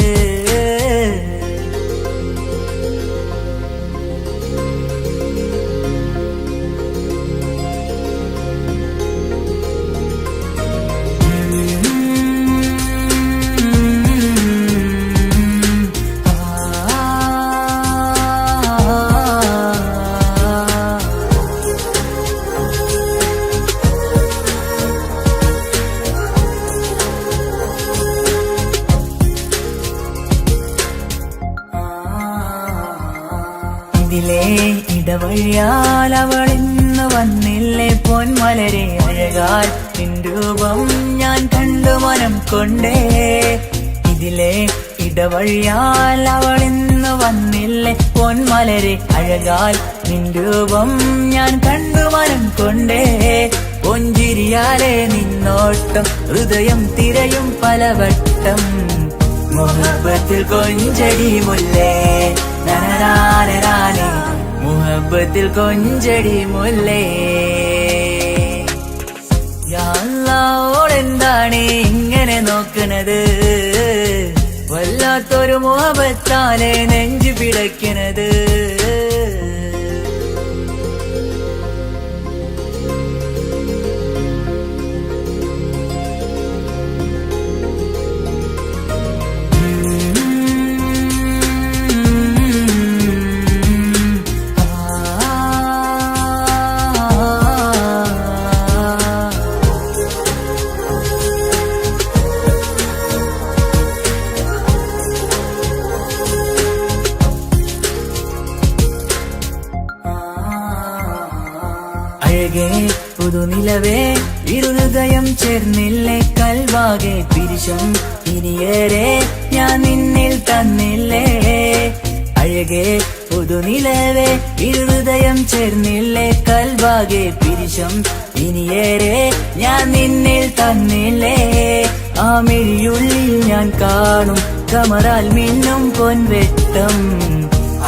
ഇതിലേ ഇടവഴിയാൽ അവളിന്ന് വന്നില്ലേ പൊന്മലരെ അഴകാൽ നിൻ രൂപം ഞാൻ കണ്ടു മനം കൊണ്ടേ ഇതിലേ ഇടവഴിയാൽ അവളിന്ന് വന്നില്ലേ പൊന്മലരെ അഴകാൽ നിൻ രൂപം ഞാൻ കണ്ടു മനം കൊണ്ടേ പൊഞ്ചിരിയാലെ നിന്നോട്ടം ഹൃദയം തിരയും പലവട്ടം മുഹബത്തിൽ കൊഞ്ചടി മുല്ലേ നനരാനരാനെ മുഹബത്തിൽ കൊഞ്ചടി മുല്ലേ യാ അല്ലാഹ് ഓളെന്താണ് ഇങ്ങനെ നോക്കണത് വല്ലാത്തൊരു മുഹബത്താലെ നെഞ്ചു പിടയ്ക്കണത് അഴകേ പുതുനിലവേ ഇരുഹൃദയം ചേർന്നില്ലേ കൽവാകെ പിരിശം ഇനിയേറെ ഞാൻ നിന്നിൽ തന്നില്ലേ അഴകേ പുതുനിലവേ ഇരുഹൃദയം ചേർന്നില്ലേ കൽവാകെ പിരിശം ഇനിയേറെ ഞാൻ നിന്നിൽ തന്നില്ലേ ആ മിഴിയുള്ളിൽ ഞാൻ കാണും കമറാൽ മിന്നും പൊൻവെട്ടം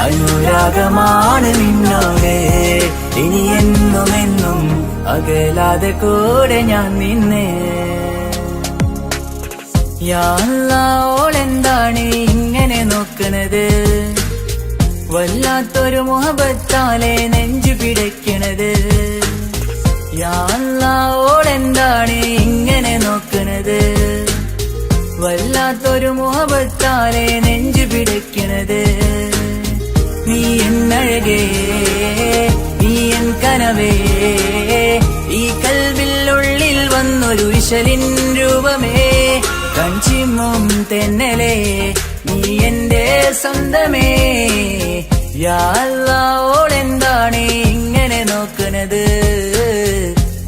അനുരാഗമാണ് നിന്നോട് ഇനി എന്നുമെന്നും അകലാതെ കൂടെ ഞാൻ നിന്നെ യാ അല്ലാഹ് ഓളെന്താണ് ഇങ്ങനെ നോക്കണത് വല്ലാത്തൊരു മുഹബത്താലെ നെഞ്ചു പിടയ്ക്കണത് യാ അല്ലാഹ് ഓളെന്താണ് ഇങ്ങനെ നോക്കണത് വല്ലാത്തൊരു മുഹബത്താലെ നെഞ്ചു പിടയ്ക്കണത് നീ എന്നഴകേ നീ എൻ കനവേ ഈ കൽവില്ലുള്ളിൽ വന്നൊരു വിശലിൻ രൂപമേ കൺചിമ്മും തെന്നലേ നീ എന്റെ സ്വന്തമേ യാ അല്ലാഹ് ഓളെന്താണ് ഇങ്ങനെ നോക്കണത്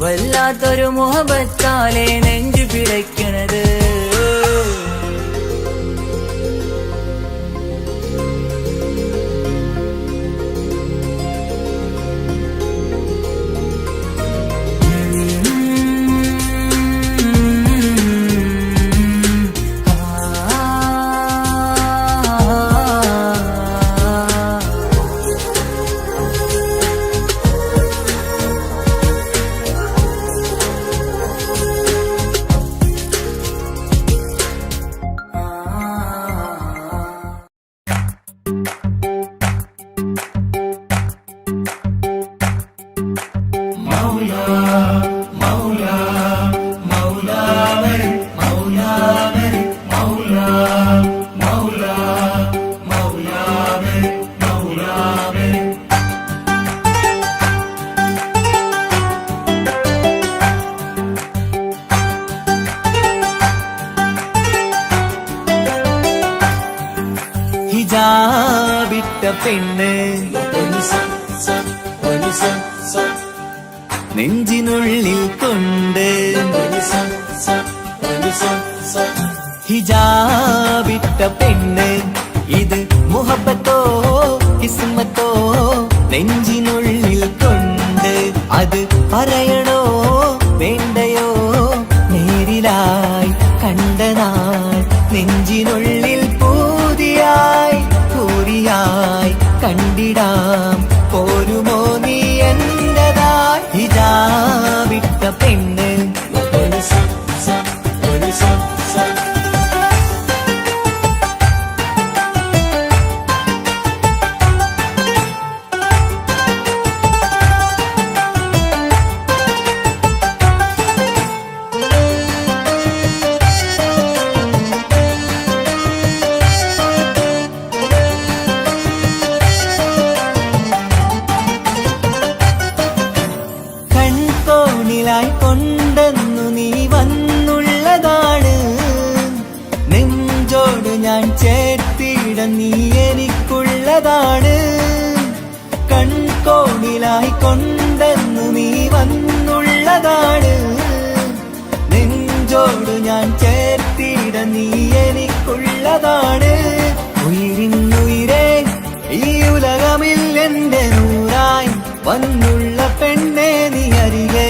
വല്ലാത്തൊരു മുഹബത്താലെ നെഞ്ചു പിടയ്ക്കണത് ഹിജാബിട്ട പെണ്ണ് നെഞ്ചിനുള്ളിൽ കൊണ്ട് ഹിജാബിട്ട പെണ്ണ് ഇത് മുഹബത്തോ കിസ്മത്തോ നെഞ്ചിനുള്ളിൽ കൊണ്ട് അത് പറയണോ വേണ്ടയോ നേരിലായി കണ്ട നാൾ നെഞ്ചിനുള്ളിൽ പൂതിയായി പൂരിയായി കണ്ടിടാം പോരുമോ നീ എന്റതായി ഹിജാബിട്ട പെണ്ണ് കൺകോണിലായി കൊണ്ടെന്നു നീ വന്നുള്ളതാണ് നെഞ്ചോട് ഞാൻ ചേർത്തിട നീ എനിക്കുള്ളതാണ് കൺകോണിലായി കൊണ്ടെന്നു നീ വന്നുള്ളതാണ് നെഞ്ചോട് ഞാൻ ചേർത്തിട നീ എനിക്കുള്ളതാണ് ഉയിരിന്നുയിരേ ഈ ഉലകമിൽ എന്റെ നൂറായി വന്നുള്ള പെണ്ണെ നീ അരികെ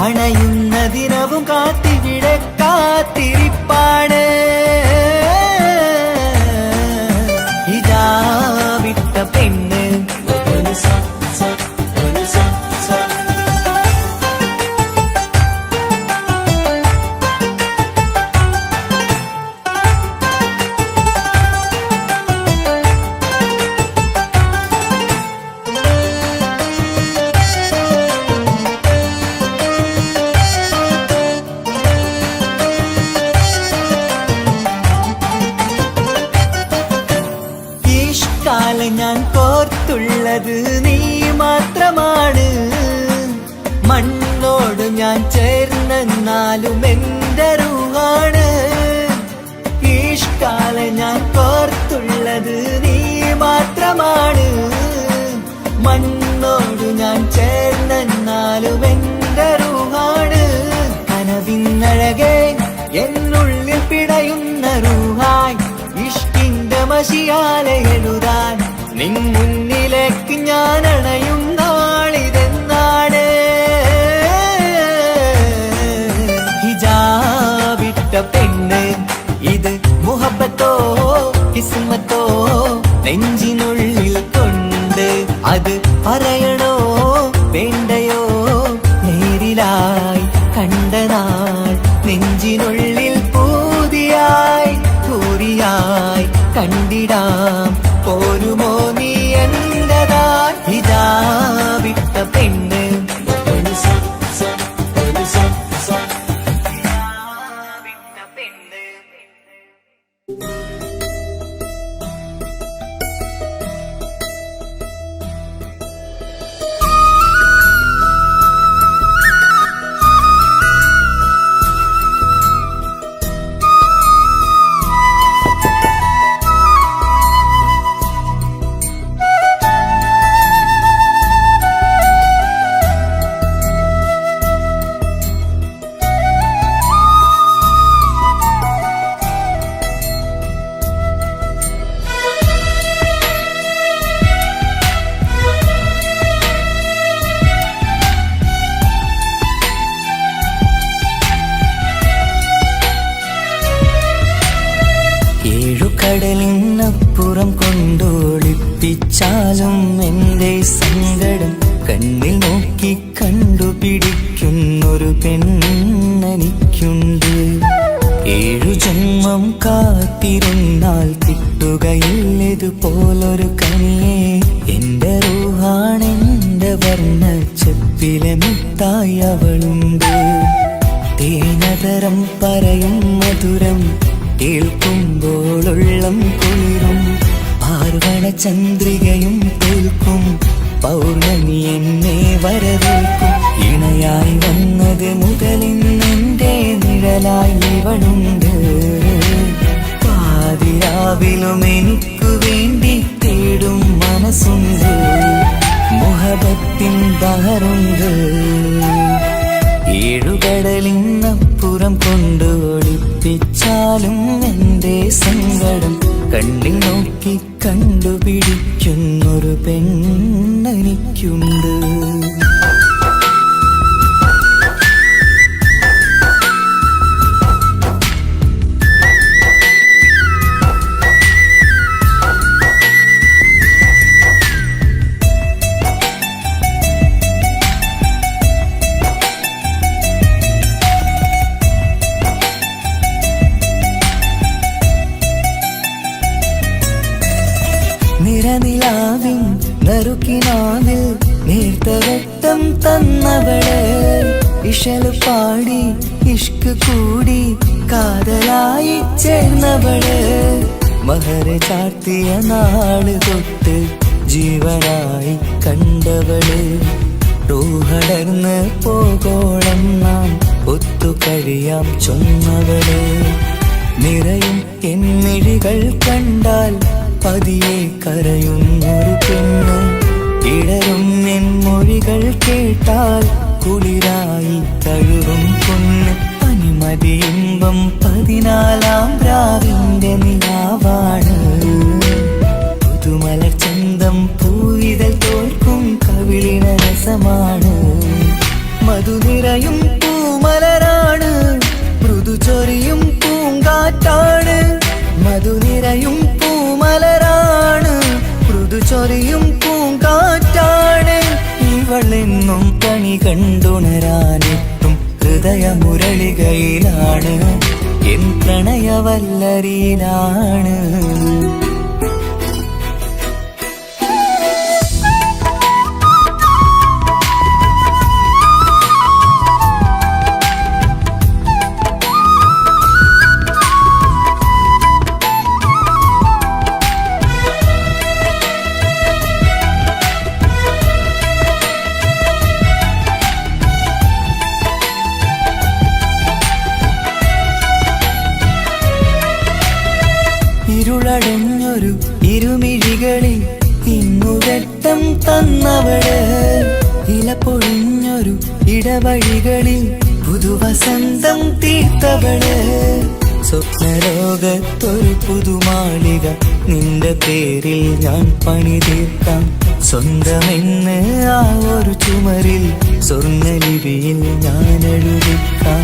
അണയുന്ന ദിനവും കാത്തിവിടെ കാത്തിരിപ്പാണ് ഹിജാബിട്ട പെണ്ണ് കാലം ഞാൻ കോർത്തുള്ളത് നീ മാത്രമാണ് മണ്ണോട് ഞാൻ ചേർന്നെന്നാലും എന്റെ റൂഹാണ് ഈഷ്കാലം ഞാൻ കോർത്തുള്ളത് നീ മാത്രമാണ് മണ്ണോട് ഞാൻ ചേർന്നെന്നാലും എന്റെ റൂഹാണ് കനവിന്നഴകെ എന്നുള്ളിൽ പിടയുന്ന റൂഹായി ഇഷ്കിന്റെ മഷിയാലെ എഴുതാൻ നിൻ മുന്നിലേക്ക് ഞാൻ അണയും നാളിതെന്നാണ് ഹിജാബിട്ട പെണ്ണ് ഇത് മുഹബത്തോ കിസ്മത്തോ നെഞ്ചിനുള്ളിൽ കൊണ്ട് അത് പറയണോ വേണ്ടയോ നേരിലായി കണ്ട നാൾ നെഞ്ചിനുള്ളിൽ പൂതിയായി പൂരിയായി കണ്ടിടാം പോരുമോ നീ എന്റതായി ഹിജാബിട്ട പെണ്ണ് കടലിനപ്പുറം കൊണ്ടോളിപ്പിച്ചാലും എന്റെ സങ്കടം കണ്ണിൽ നോക്കി കണ്ടുപിടിക്കുന്നൊരു പെണ്ണെനിക്കുണ്ട് 7 ജന്മം കാത്തിരുന്നാൽ കിട്ടുകയില്ലതുപോലൊരു കനിയെ എന്റെ റൂഹാണെന്റെ വർണ്ണച്ചപ്പിലെ മുത്തായി അവളുണ്ട് തേനതരം പറയും മധുരം കേൾക്കുമ്പോളുള്ളം കുളിരും പാർവണ ചന്ദ്രികയും തോൽക്കും പൗർണമി എന്നെ വരവേൽക്കും ഇണയായി വന്നത് മുതലിന്നെന്റെ നിഴലായി ഇവളുണ്ട് പാതിരാവിലും എനിക്കു വേണ്ടി തേടും മനസ്സുണ്ട് മുഹബത്ത് മോഹത്തിൻ ബഹറുണ്ട്. ഏഴുകടലിനപ്പുറം കൊണ്ട് ഒളിപ്പിച്ചാലും എന്റെ സങ്കടം കണ്ണിൽ നോക്കി കണ്ടുപിടിക്കുന്നൊരു പെണ്ണെനിക്കുണ്ട്. നിറനിലാവിൻ നറുക്കിനാവിൽ നേർത്തവട്ടം തന്നവള്, ഇഷല് പാടി ഇഷ്ക് കൂടി കാതലായി ചേർന്നവള്, മഹർ ചാർത്തിയ നാള് തൊട്ട് ജീവനായി കണ്ടവള്, റൂഹടർന്ന് പോകോളം നാം ഒത്തു കഴിയാം ചൊന്നവള്, നിറയും എന്നിഴികൾ കണ്ടാൽ പതിയെ കരയുന്നൊരു പെണ്ണ്, ഇടറും എൻ മൊഴികൾ കേട്ടാൽ കുളിരായി തഴുകും പൊന്ന്, പനിമതിയിമ്പം 14-ാം രാവിന്റെ നിലാവാണ്, പുതുമലർ ചന്തം പൂവിതൽ തോൽക്കും കവിളിന രസമാണ്, മധു നിറയും പൂമലരാണ്, മൃദു ചൊരിയും പൂങ്കാറ്റാണ്, മധു നിറയും പൂമലരാണ്, മൃദു ചൊരിയും പൂങ്കാറ്റാണ്, ഇവളെന്നും കണി കണ്ടുണരാനെത്തും ഹൃദയമുരളികയിലാണ്, എൻ പ്രണയവല്ലരിയിലാണ്. ഇരുളടഞ്ഞൊരു ഇരുമിഴികളിൽ ഇന്നുവെട്ടം തന്നവള്, ഇല പൊഴിഞ്ഞൊരു ഇടവഴികളിൽ പുതുവസന്തം തീർത്തവള്, സ്വപ്നലോകത്തൊരു പുതുമാളിക നിന്റെ പേരിൽ ഞാൻ പണി തീർക്കാം, സ്വന്തമെന്ന് ആ ഒരു ചുമരിൽ സ്വർണ്ണലിപിയിൽ ഞാൻ എഴുതിക്കാം,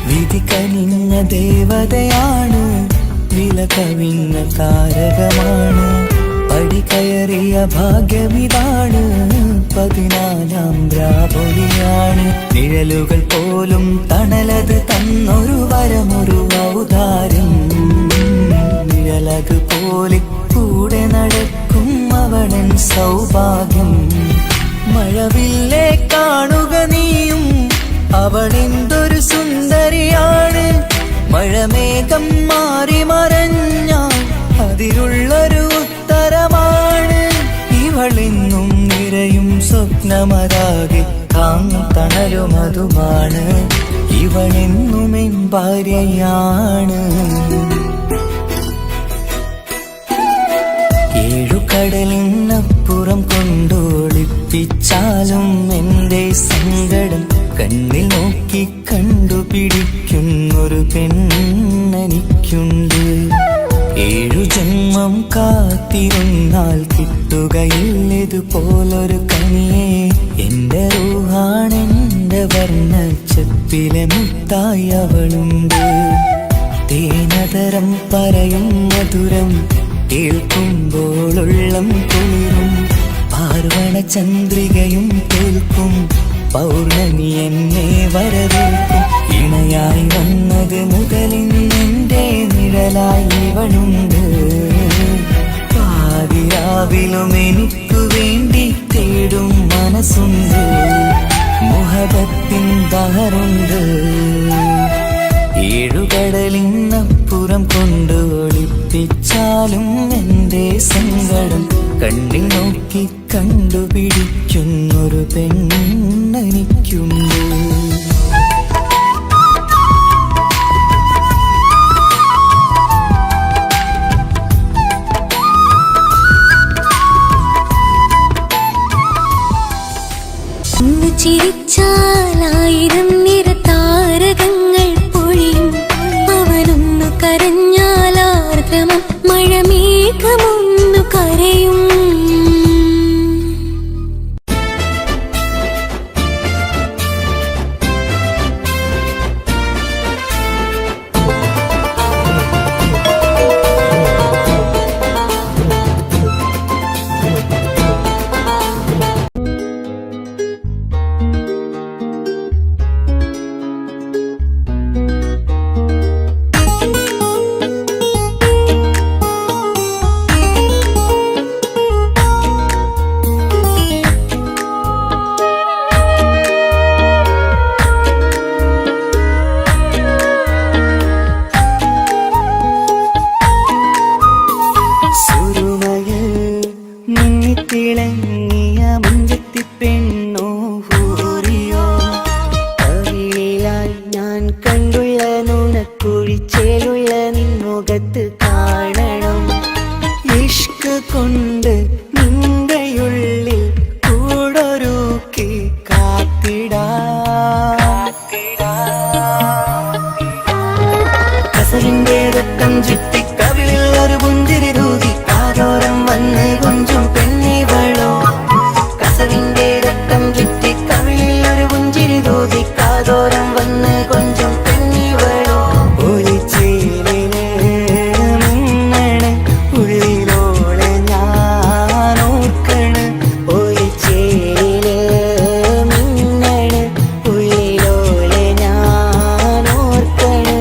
വിധി കനിഞ്ഞ ദേവതയാണ്, വില കവിഞ്ഞ താരകമാണ്, പടി കയറിയ ഭാഗ്യമിതാണ്, 14-ാം രാപൊലിയാണ്, നിഴലുകൾ പോലും തണലത് തന്നൊരു വരമൊരു ഔദാര്യം, നിഴലക് പോലെ കൂടെ നടക്കും അവളൻ സൗഭാഗ്യം, മഴവില്ലേ കാണുക നീയും അവളെന്തൊരു സുന്ദരിയാണ്, മഴമേഘം മാറി മറഞ്ഞാൽ അതിലുള്ളൊരു ഉത്തരമാണ്, ഇവളെന്നും നിറയും സ്വപ്നമതാകെ താങ്ങും തണലുമതുമാണ്, ഇവളെന്നും എൻ ഭാര്യയാണ്. ഏഴുകടലിനപ്പുറം കൊണ്ടൊളിപ്പിച്ചാലും എന്റെ സങ്കടം കണ്ണിൽ നോക്കി കണ്ടുപിടിക്കുന്നൊരു പെണ്ണെനിക്കുണ്ട്, 7 ജന്മം കാത്തിരുന്നാൽ കിട്ടുകയില്ലതുപോലൊരു കനിയെ, എന്റെ റൂഹാണെന്റെ വർണ്ണച്ചപ്പിലെ മുത്തായി അവളുണ്ട്, തേനതരം പറയും മധുരം കേൾക്കുമ്പോളുള്ളം കുളിരും, പാർവണ ചന്ദ്രികയും കേൾക്കും പൗർണമി എന്നെ വരവേൽക്കും, ഇണയായി വന്നത് മുതലിന്നെന്റെ നിഴലായി ഇവളുണ്ട്, പാതിരാവിലും എനിക്കു വേണ്ടി തേടും മനസ്സുണ്ട്, മുഹബത്തിൻ ബഹറുണ്ട്, ഏഴുകടലിനപ്പുറം കൊണ്ട് ഒളിപ്പിച്ചാലും എന്റെ സങ്കടം കണ്ണിൽ നോക്കി കണ്ടുപിടിക്കുന്നൊരു പെണ്ണെനിക്കുണ്ട്. ചുറ്റി കവിളിൽ ഒരു പുഞ്ചിരി തൂകി കാതോരം വന്ന് കൊഞ്ചും പെണ്ണിവളോ കസവിന്റെ രക്തം ചുറ്റി കവിളിൽ ഒരു പുഞ്ചിരി തൂകി കാതോരം വന്ന് കൊഞ്ചും പെണ്ണിവളോ ഒലിച്ചേലിന് മിന്നണ് ഉള്ളിലോളെ ഞാനോർക്കണ് ഒലിച്ചേലിന് മിന്നണ് ഉള്ളിലോളെ ഞാനോർക്കണ്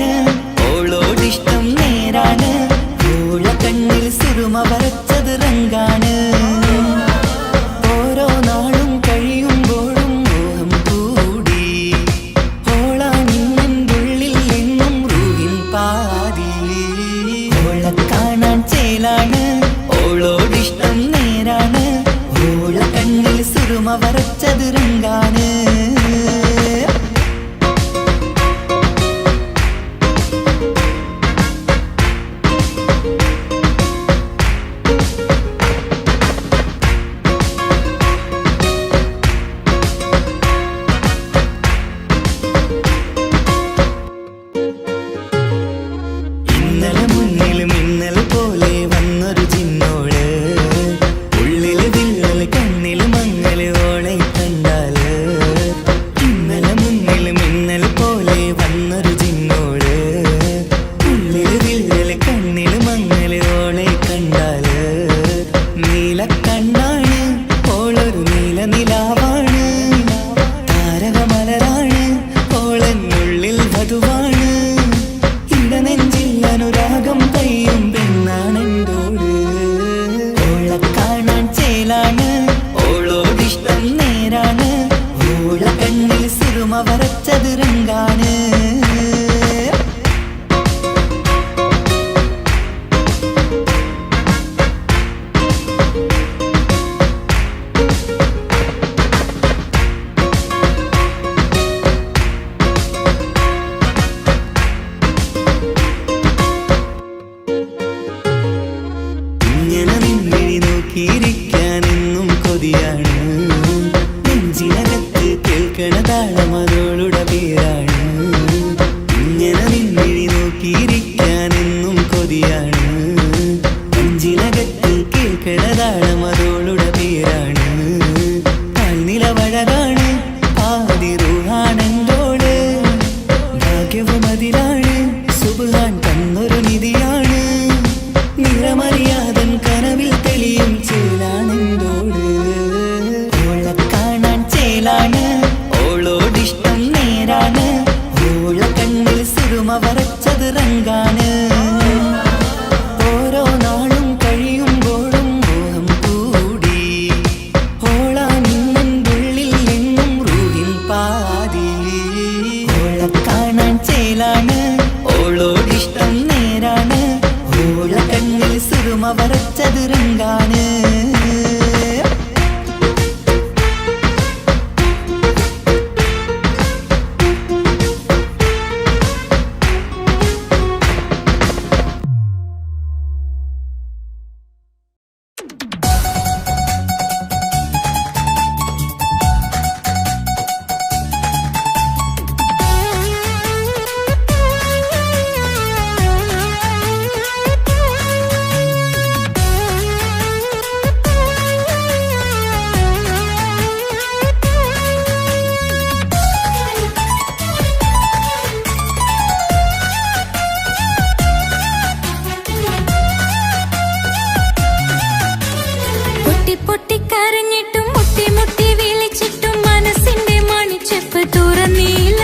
ചേലാണ് ഓളോടിഷ്ടം നേരാണ് ഓള കണ്ണിൽ സുറുമ വരച്ചത് റങ്കാണ് ഓരോ നാളും കഴിയുമ്പോഴും മോഹം കൂടി ഓളാണിന്നുള്ളിൽ എന്നും റൂഹിൻ പാതി ഓള കാണാൻ ചേലാണ് ഓളോടിഷ്ടം നേരാണ് ഓള കണ്ണിൽ സുറുമ വരച്ചത് റങ്കാണ് ഇന്നലെ മുന്നിൽ മിന്നൽ പോലെ വന്നൊരു ചിന്നോള് ഉള്ളില് വിള്ളല് കണ്ണില് മങ്ങല് ഓളെ കണ്ടാല് ഇന്നലെ മുന്നിൽ മിന്നൽ പോലെ വന്നൊരു ചിന്നോള് ഉള്ളില് വിള്ളല് കണ്ണില് മങ്ങല് ഓളെ കണ്ടാല് നീല കണ്ണാണ് ഓളൊരു നീല നിലാവാണ് താരകമലരാണ് ഓളെന്നുള്ളിൽ വധുവാണ് നെഞ്ചിൽ അനുരാഗം പെയ്യും പെണ്ണാണെന്തോട് ഓള കാണാൻ ചേലാണ് ഓളോടിഷ്ടം നേരാണ് ഓള കണ്ണിൽ സുറുമ വരച്ചത് റങ്കാണ് ഇങ്ങനെ നിന്നിഴി നോക്കിയിരിക്കാനെന്നും കൊതിയാണ് നെഞ്ചിനകത്ത് കേൾക്കണ താളമതോളുടെ പേരാണ് ഇങ്ങനെ നിന്നിഴി നോക്കിയിരിക്കാനെന്നും കൊതിയാണ് നെഞ്ചിനകത്ത് കേൾക്കണ താളമതോളുടെ പേരാണ് കാൽനിലവഴകാണ് ആദി റൂഹാണെന്തോട് ഭാഗ്യവും അതിലാണ് സുബ്ഹാൻ തന്നൊരു നിധിയാണ് നിറമറിയാതൻ കനവിൽ തെളിയും ചേലാണെന്തോട് ഓള കാണാൻ ചേലാണ് ഓളോടിഷ്ടം നേരാണ് ഓള കണ്ണിൽ സുറുമ വരച്ചത് റങ്കാണ് ഓരോ നാളും കഴിയുമ്പോഴും മോഹം കൂടി ഓളാണിന്നുള്ളിൽ എന്നും റൂഹിൻ പാതി ഓള കാണാൻ ചേലാണ് ഓളോടിഷ്ടം നേരാണ് ഓള കണ്ണിൽ സുറുമ വരച്ചത് റങ്കാണ് പൊട്ടിക്കരഞ്ഞിട്ടും മുട്ടി മുട്ടി വിളിച്ചിട്ടും മനസ്സിന്റെ മണിച്ചെപ്പ് തുറന്നില്ല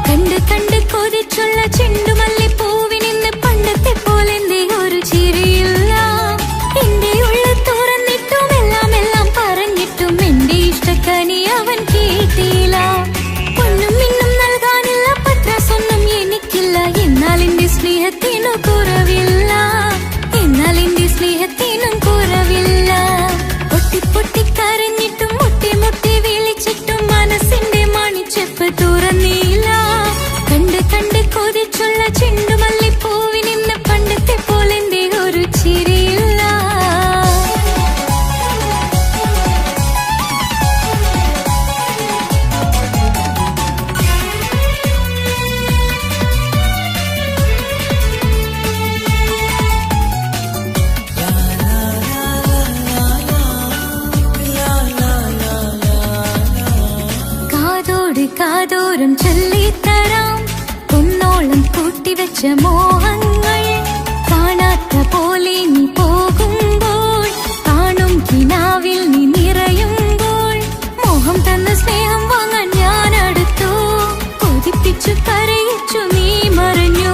കണ്ട് കണ്ട് കൊതിച്ചുള്ള ചെണ്ടുമല്ലി പൂവിനിന്ന് പണ്ടത്തെ പോലെ എന്തേ ഒരു ചിരിയില്ല എന്റെ ഉള്ളിൽ തുറന്നിട്ടും എല്ലാം എല്ലാം പറഞ്ഞിട്ടും എന്റെ ഇഷ്ടക്കനി അവൻ കേട്ടില്ല ഒന്നും ഇന്നും നൽകാനില്ല പത്രാസൊന്നും എനിക്കില്ല എന്നാൽ എന്റെ സ്നേഹത്തിനു കുറവില്ല എന്നാൽ എന്റെ സ്നേഹത്തിനും കുറവില്ല പൊട്ടിക്കരഞ്ഞിട്ടും മുട്ടി മുട്ടി വിളിച്ചിട്ടും മനസ്സിന്റെ മണിച്ചെപ്പ് തുറന്നില്ല കണ്ട് കണ്ട് കൊതിച്ചുള്ള ചെണ്ടുമല്ലി പൂവിനിന്ന് പണ്ടത്തെ പോലെ എന്തേ ഒരു ചിരിയില്ല കാതോരം ചൊല്ലിത്തരാം കുന്നോളം കൂട്ടിവെച്ച മോഹങ്ങൾ കാണാത്ത പോലെ നീ പോകുമ്പോൾ കാണും കിനാവിൽ നീ നിറയുമ്പോൾ മോഹം തന്ന സ്നേഹം വാങ്ങാൻ ഞാൻ അടുത്തു കൊതിപ്പിച്ചു കരയിച്ചു നീ മറഞ്ഞു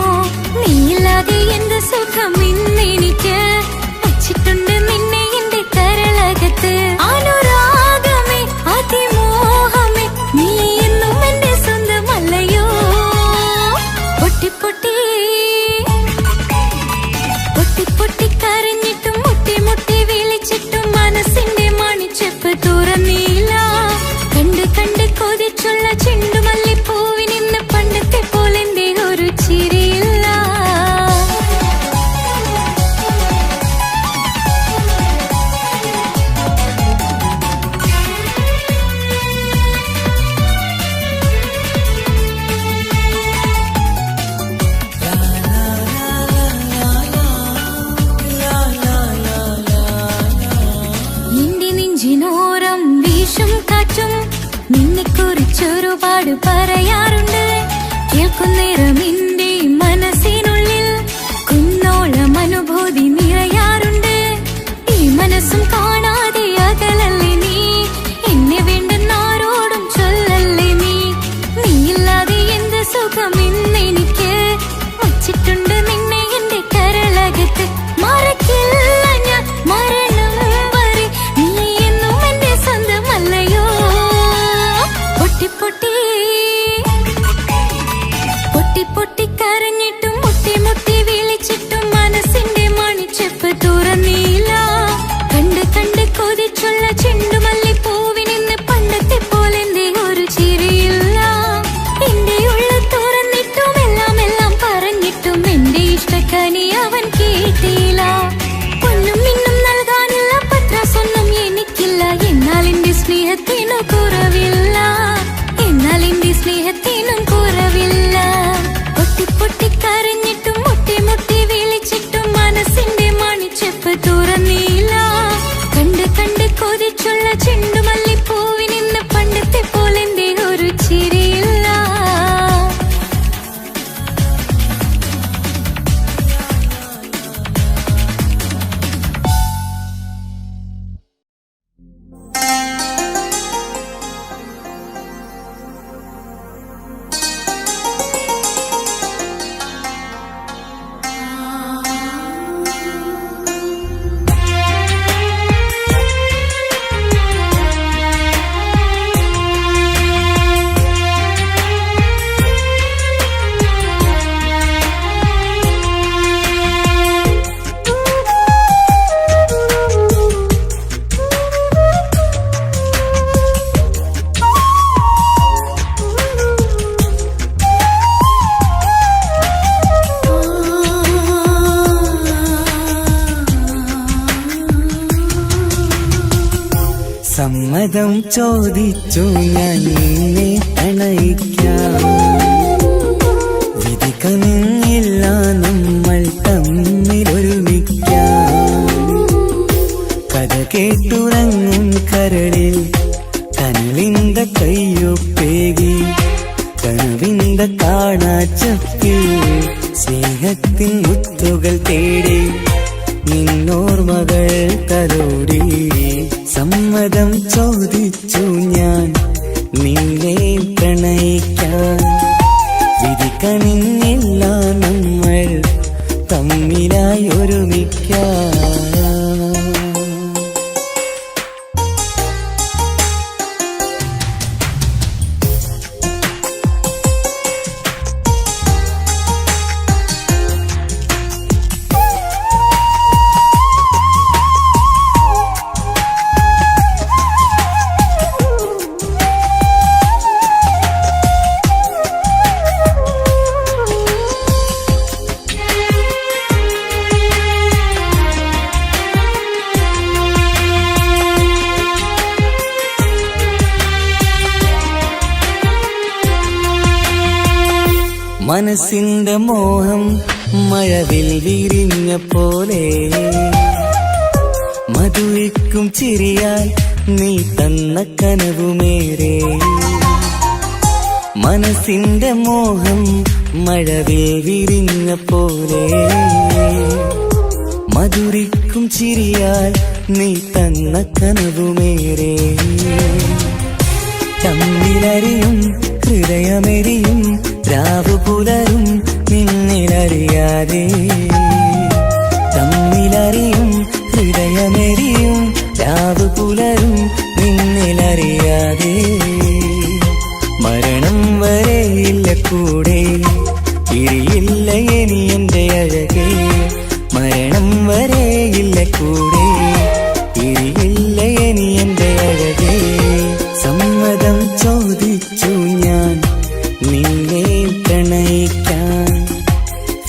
പൊട്ടി പൊട്ടി പൊട്ടി പൊട്ടി കരഞ്ഞിട്ടും മുട്ടി മുട്ടി വിളിച്ചിട്ടും മനസ്സിന്റെ മണിച്ചെപ്പ് തുറന്നില്ല. കണ്ട് കണ്ട് കൊതിച്ചുള്ള ചെണ്ടുമല്ലിപ്പൂവിനിന്ന് പണ്ടത്തെ പോലെന്റെ ഒരു ചിരിയില്ല. എന്റെ നെഞ്ചിനോരം വീശും കാറ്റും നിന്നെക്കുറിച്ചൊരുപാട് പറയാറുണ്ട്. കേൾക്കുന്നേരം എന്റെ മനസ്സിനുള്ളിൽ കുന്നോളം അനുഭൂതി നിറയാറുണ്ട്. ഈ മനസ്സും കാണാതെ അകലല്ലേ നീ, എന്നെ വേണ്ടെന്നാരോടും ചൊല്ലല്ലേ നീ. നീയില്ലാതെ എന്ത് സുഖം ഇന്നെനിക്ക്, വച്ചിട്ടുണ്ട് നിന്നെ എന്റെ കരളകത്ത്. മറക്കില്ല ഞാൻ മരണം വരെ, നീ എന്നും എന്റെ സ്വന്തമല്ലയോ. പൊട്ടി പൊട്ടി പൊട്ടി പൊട്ടി കരഞ്ഞിട്ടും മുട്ടി മുട്ടി വിളിച്ചിട്ടും മനസ്സിന്റെ മണിച്ചെപ്പ് തുറന്നില്ല. കണ്ട് കണ്ട് കൊതിച്ചുള്ള ചെണ്ടുമല്ലിപ്പൂവിനിന്ന് പണ്ടത്തെ പോലെന്റെ ഒരു ചിരിയില്ല. എന്റെ ഉള്ളു തുറന്നിട്ടും എല്ലാം എല്ലാം പറഞ്ഞിട്ടും എന്റെ ഇഷ്ടക്കനി അവൻ കേട്ടില്ല. പൊന്നും മിന്നും നൽകാനുള്ള പത്രാസൊന്നും എനിക്കില്ല. എന്നാൽ എന്റെ സ്നേഹത്തിനു കുറവില്ല, എന്നാൽ എന്റെ സ്നേഹത്തിനും കുറവില്ല. പൊട്ടി പൊട്ടി കരഞ്ഞിട്ടും മുട്ടി മുട്ടി വിളിച്ചിട്ടും മനസ്സിന്റെ മണിച്ചെപ്പ് തുറന്നില്ല. കണ്ട് കണ്ട് കൊതിച്ചുള്ള ചെണ്ടുമല്ലിപ്പൂവിനിന്ന് പണ്ടത്തെ പോലെന്റെ ഒരു ചിരിയില്ല. സമ്മതം ചോദിച്ചു ഞാൻ നിന്നെ പ്രണയിക്കാം. വിധിക്കമില്ല നമ്മൾ തമ്മിലൊരുമിക്കാം. കഥ കേട്ടുറങ്ങും കരളിൽ കനലിന്ത കയ്യൊപ്പേകി, കനവിന്ത കാണാച്ചപ്പിൽ സ്നേഹത്തിൻ മുത്തുകൾ തേടി നിന്നോർമകൾ തലോടി. സമ്മതം ചോദിച്ചു ഞാൻ നിന്നെ പ്രണയിക്കാൻ. വിധിക്കണില്ല നമ്മൾ തമ്മിലായി ഒരുമിക്കാം. മനസ്സിന്റെ മോഹം മഴവിൽ വിരിഞ്ഞ പോലെ, മധുരിക്കും ചിരിയാൽ നീ തന്ന കനവുമേറെ. മനസ്സിന്റെ മോഹം മഴവിൽ വിരിഞ്ഞ പോലെ, മധുരിക്കും ചിരിയാൽ നീ തന്ന കനവുമേറെ. തമ്മിലറിയും ഹൃദയമെരിയും രാവു പുലരും നിന്നിലറിയാതെ. തമ്മിലറിയും ഹൃദയമെരിയും രാവു പുലരും നിന്നിലറിയാതെ. മരണം വരെയില്ല കൂടെ, പിരിയില്ല ഇനി എന്റെ അഴകേ, മരണം വരെയില്ല കൂടെ. പിരിയില്ല ഇനി എന്റെ അഴകേ, സമ്മതം ചോദിച്ചു ഞാൻ നിന്നെ പ്രണയിക്കാൻ.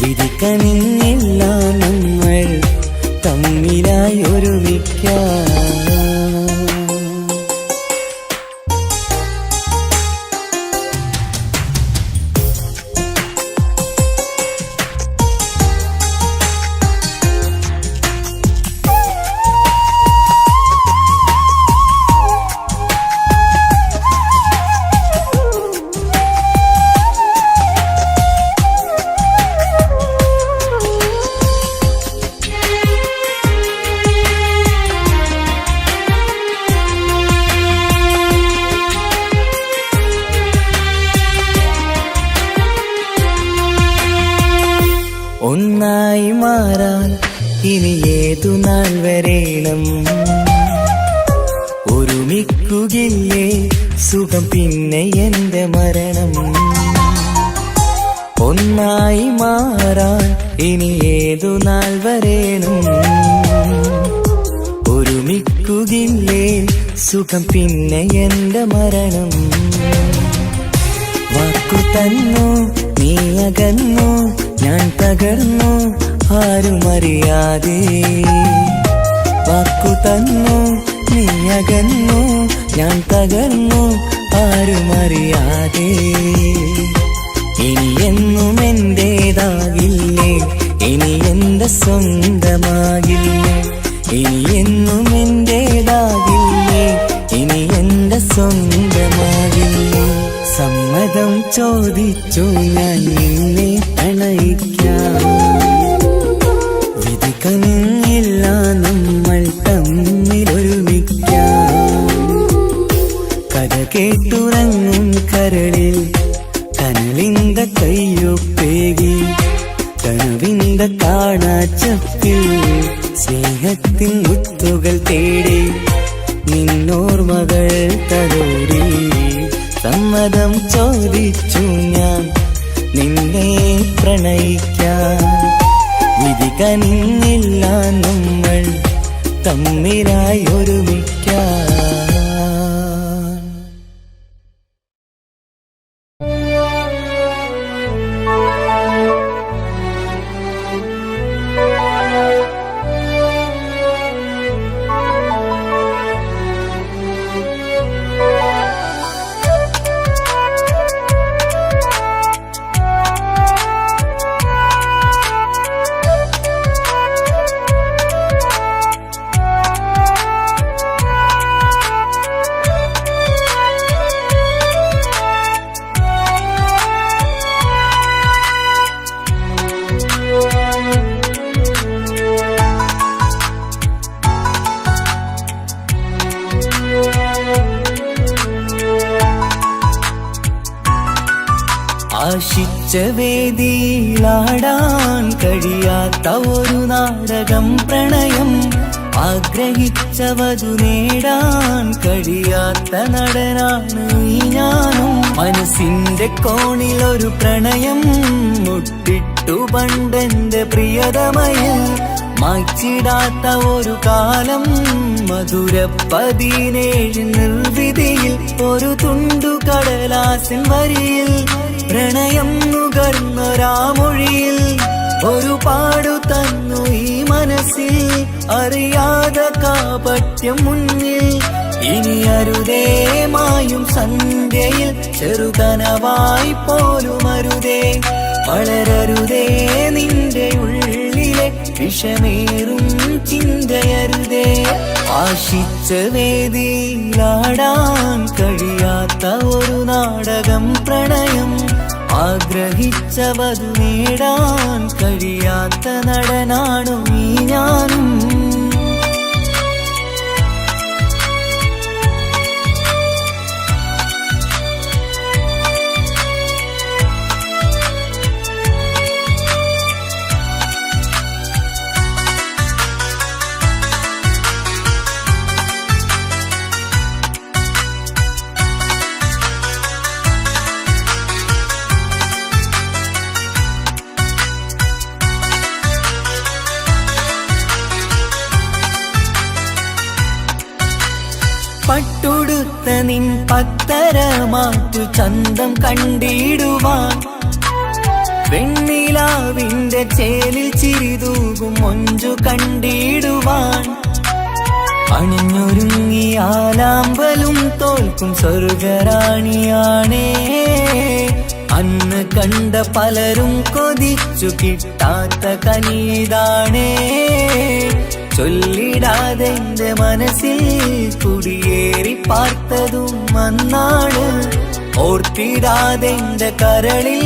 വിധിക്കണില്ല നമ്മൾ തമ്മിലായി ഒരുമിക്കാൻ. ഒന്നായി മാറാൻ ഇനി ഏതു നാൾ വരേണം. ഒരുമിക്കുകയില്ലേ സുഖം പിന്നെ എന്റെ മരണം. ഒന്നായി മാറാൻ ഇനി ഏതു നാൾ വരേണം. ഒരുമിക്കുകയില്ലേ സുഖം പിന്നെ എന്റെ മരണം. വാക്കു തന്നു നീ അകന്നു, ഞാൻ തകർന്നു ആരുമറിയാതെ. വാക്കു തന്നു നീ അകന്നു, ഞാൻ തകർന്നു ആരുമറിയാതെ. ഇനി എന്നും എന്റേതാകില്ലേ, ഇനി എന്റെ സ്വന്തമാകില്ലേ. ഇനി എന്നും എന്റേതാകില്ലേ, ഇനി എന്റെ സ്വന്തമാകില്ലേ. സമ്മതം ചോദിച്ചു ഞാൻ നിന്നെ പ്രണയിക്കാം. വിധിക്കണില്ല നമ്മൾ തമ്മിലൊരുമിക്കാം. കഥ കേട്ടുറങ്ങും കരളിൽ കനലിന്ത കയ്യൊപ്പേകി. കനവിന്ത കാണാച്ചപ്പിൽ സ്നേഹത്തിൻ മുത്തുകൾ തേടി. നിന്നോർമകൾ തലോടി. സമ്മതം ചോദിച്ചു ഞാൻ നിന്നെ പ്രണയിക്കാൻ. വിധിക്കണില്ല നമ്മൾ തമ്മിലായി ഒരുമിക്കാൻ. ആശിച്ച വേദിയിലാടാൻ കഴിയാത്ത ഒരു നാടകം പ്രണയം. ആഗ്രഹിച്ചവതു നേടാൻ കഴിയാത്ത നടനാണ് ഈ ഞാനും. മനസ്സിന്റെ കോണിലൊരു പ്രണയം മുട്ടിട്ടു പണ്ടെന്റെ പ്രിയതമയിൽ. മായ്ച്ചിടാത്ത ഒരു കാലം മധുര 17 നിർവിധിയിൽ. ഒരു തുണ്ടു കടലാസിൻ വരിയിൽ പ്രണയം നുകർന്നൊരാമൊഴിയിൽ. ഒരു പാടു തന്നു ഈ മനസ്സിൽ അറിയാതെ കാപട്യം മുന്നിൽ. ഇനി അരുതേ മായും സന്ധ്യയിൽ ചെറുകനവായി പോലും അരുതേ. വളരരുതേ നിന്റെ ഉള്ളിലെ വിഷമേറും ചിന്തയരുതേ. ആശിച്ച വേദിയിലാടാൻ കഴിയാത്ത ഒരു നാടകം പ്രണയം. ആഗ്രഹിച്ചവതു നേടാൻ കഴിയാത്ത നടനാണു ഈ ഞാനും. തൊടുത്ത നിൻ പത്തര മാറ്റു ചന്തം കണ്ടിടുവാൻ വെണ്ണിലാവിന്റെ ചേലിൽ ചിരിതൂകും മൊഞ്ചു കണ്ടിടുവാൻ അണിഞ്ഞൊരുങ്ങിയാലാമ്പലും തോൽക്കും സ്വർഗറാണിയാണേ അന്ന് കണ്ട പലരും കൊതിച്ചു കിട്ടാത്ത കനീതാണേ ചൊല്ലിടാതെ എന്റെ മനസ്സിൽ കുടിയേറി പാർത്തതും അന്നാണ് ഓർത്തിടാതെ എന്റെ കരളിൽ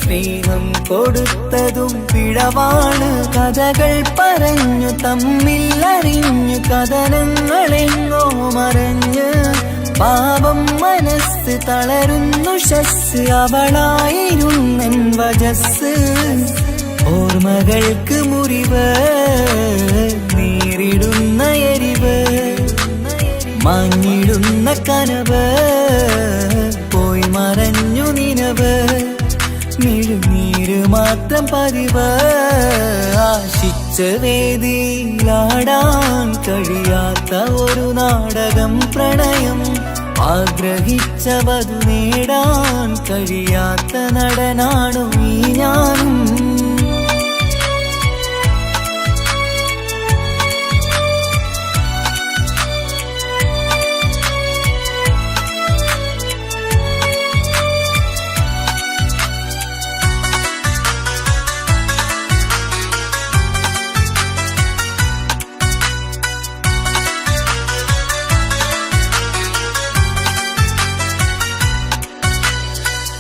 സ്നേഹം കൊടുത്തതും പിഴവാണ് കഥകൾ പറഞ്ഞു തമ്മിൽ അറിഞ്ഞു കഥനങ്ങളെങ്ങോ മറഞ്ഞ് പാപം മനസ്സ് തളരുന്നു ശസ് അവളായിരുന്നൻ വജസ് ഓർമ്മകൾക്ക് മുറിവ് നേരിടുന്ന എരിവ് മാഞ്ഞിടുന്ന കനവ് പോയി മറഞ്ഞു നിനവ് മിഴുനീര് മാത്രം പതിവ് ആശിച്ച വേദിയിലാടാൻ കഴിയാത്ത ഒരു നാടകം പ്രണയം ആഗ്രഹിച്ച വധു നേടാൻ കഴിയാത്ത നടനാണു ഈ ഞാനും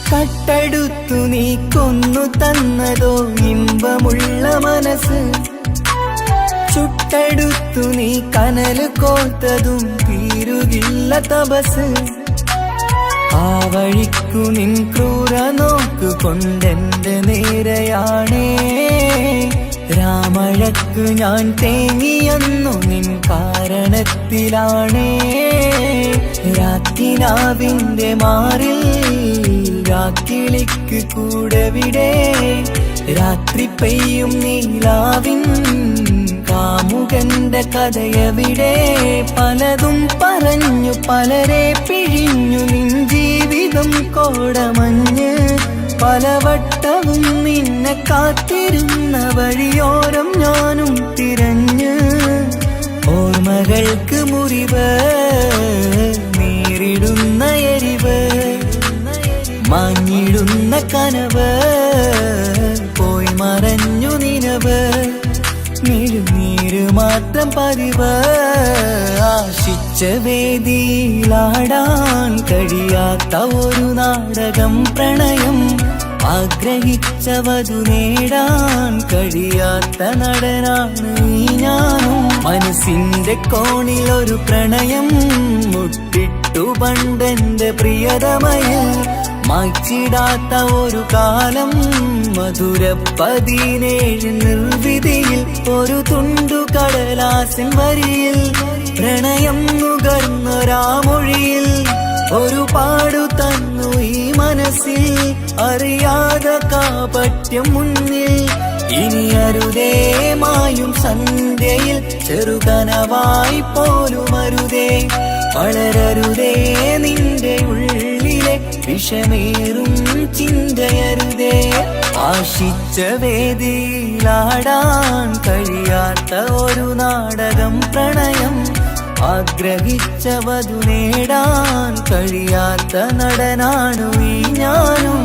കട്ടെടുത്തു നീ കൊന്നു തന്നതോ ഇമ്പമുള്ള മനസ്സ് ചുട്ടെടുത്തു നീ കനല് കോർത്തതും തീരുകില്ല തപസ് ആ വഴിക്കു നിൻ ക്രൂര നോക്കു കൊണ്ടെന്റെ നേരെയാണേ രാമഴക്കു ഞാൻ തേങ്ങിയെന്നു നിൻ കാരണത്തിലാണേ രാത്തിനാവിന്റെ മാറിൽ രാക്കിളിക്ക് കൂടെവിടെ രാത്രി പെയ്യും നീലാവിൻ കാമുകന്റെ കഥയവിടെ പലതും പറഞ്ഞു പലരെ പിഴിഞ്ഞു നിൻ ജീവിതം കോടമഞ്ഞ് പലവട്ടവും നിന്നെ കാത്തിരുന്ന വഴിയോരം ഞാനും തിരഞ്ഞ് ഓർമ്മകൾക്ക് മുറിവ് നേരിടുന്ന എരിവ് മാഞ്ഞിടുന്ന കനവ് പോയി മറഞ്ഞു നിനവ് മിഴുനീര് മാത്രം പതിവ് ആശിച്ച വേദിയിലാടാൻ കഴിയാത്ത ഒരു നാടകം പ്രണയം ആഗ്രഹിച്ച വധു നേടാൻ കഴിയാത്ത നടനാണ് ഈ ഞാനും മനസ്സിന്റെ കോണിൽ ഒരു പ്രണയം മുട്ടിട്ടു പണ്ടെന്റെ പ്രിയതമയിൽ മായ്ച്ചിടാത്ത ഒരു കാലം മധുര 17 നിർവിധിയിൽ ഒരു തുണ്ടു കടലാസിൻ വരിയിൽ പ്രണയം നുകർന്നൊരാമൊഴിയിൽ ഒരു പാടു തന്നു ഈ മനസ്സിൽ അറിയാതെ കാപട്യം മുന്നിൽ ഇനി അരുതേ മായും സന്ധ്യയിൽ ചെറുകനവായി പോലും അരുതേ വളരരുതേ നിന്റെ ഉള്ളിലെ വിഷമേറും ചിന്തയരുതേ ആശിച്ച വേദിയിലാടാൻ കഴിയാത്ത ഒരു നാടകം പ്രണയം ആഗ്രഹിച്ച വധു നേടാൻ കഴിയാത്ത നടനാണു ഈ ഞാനും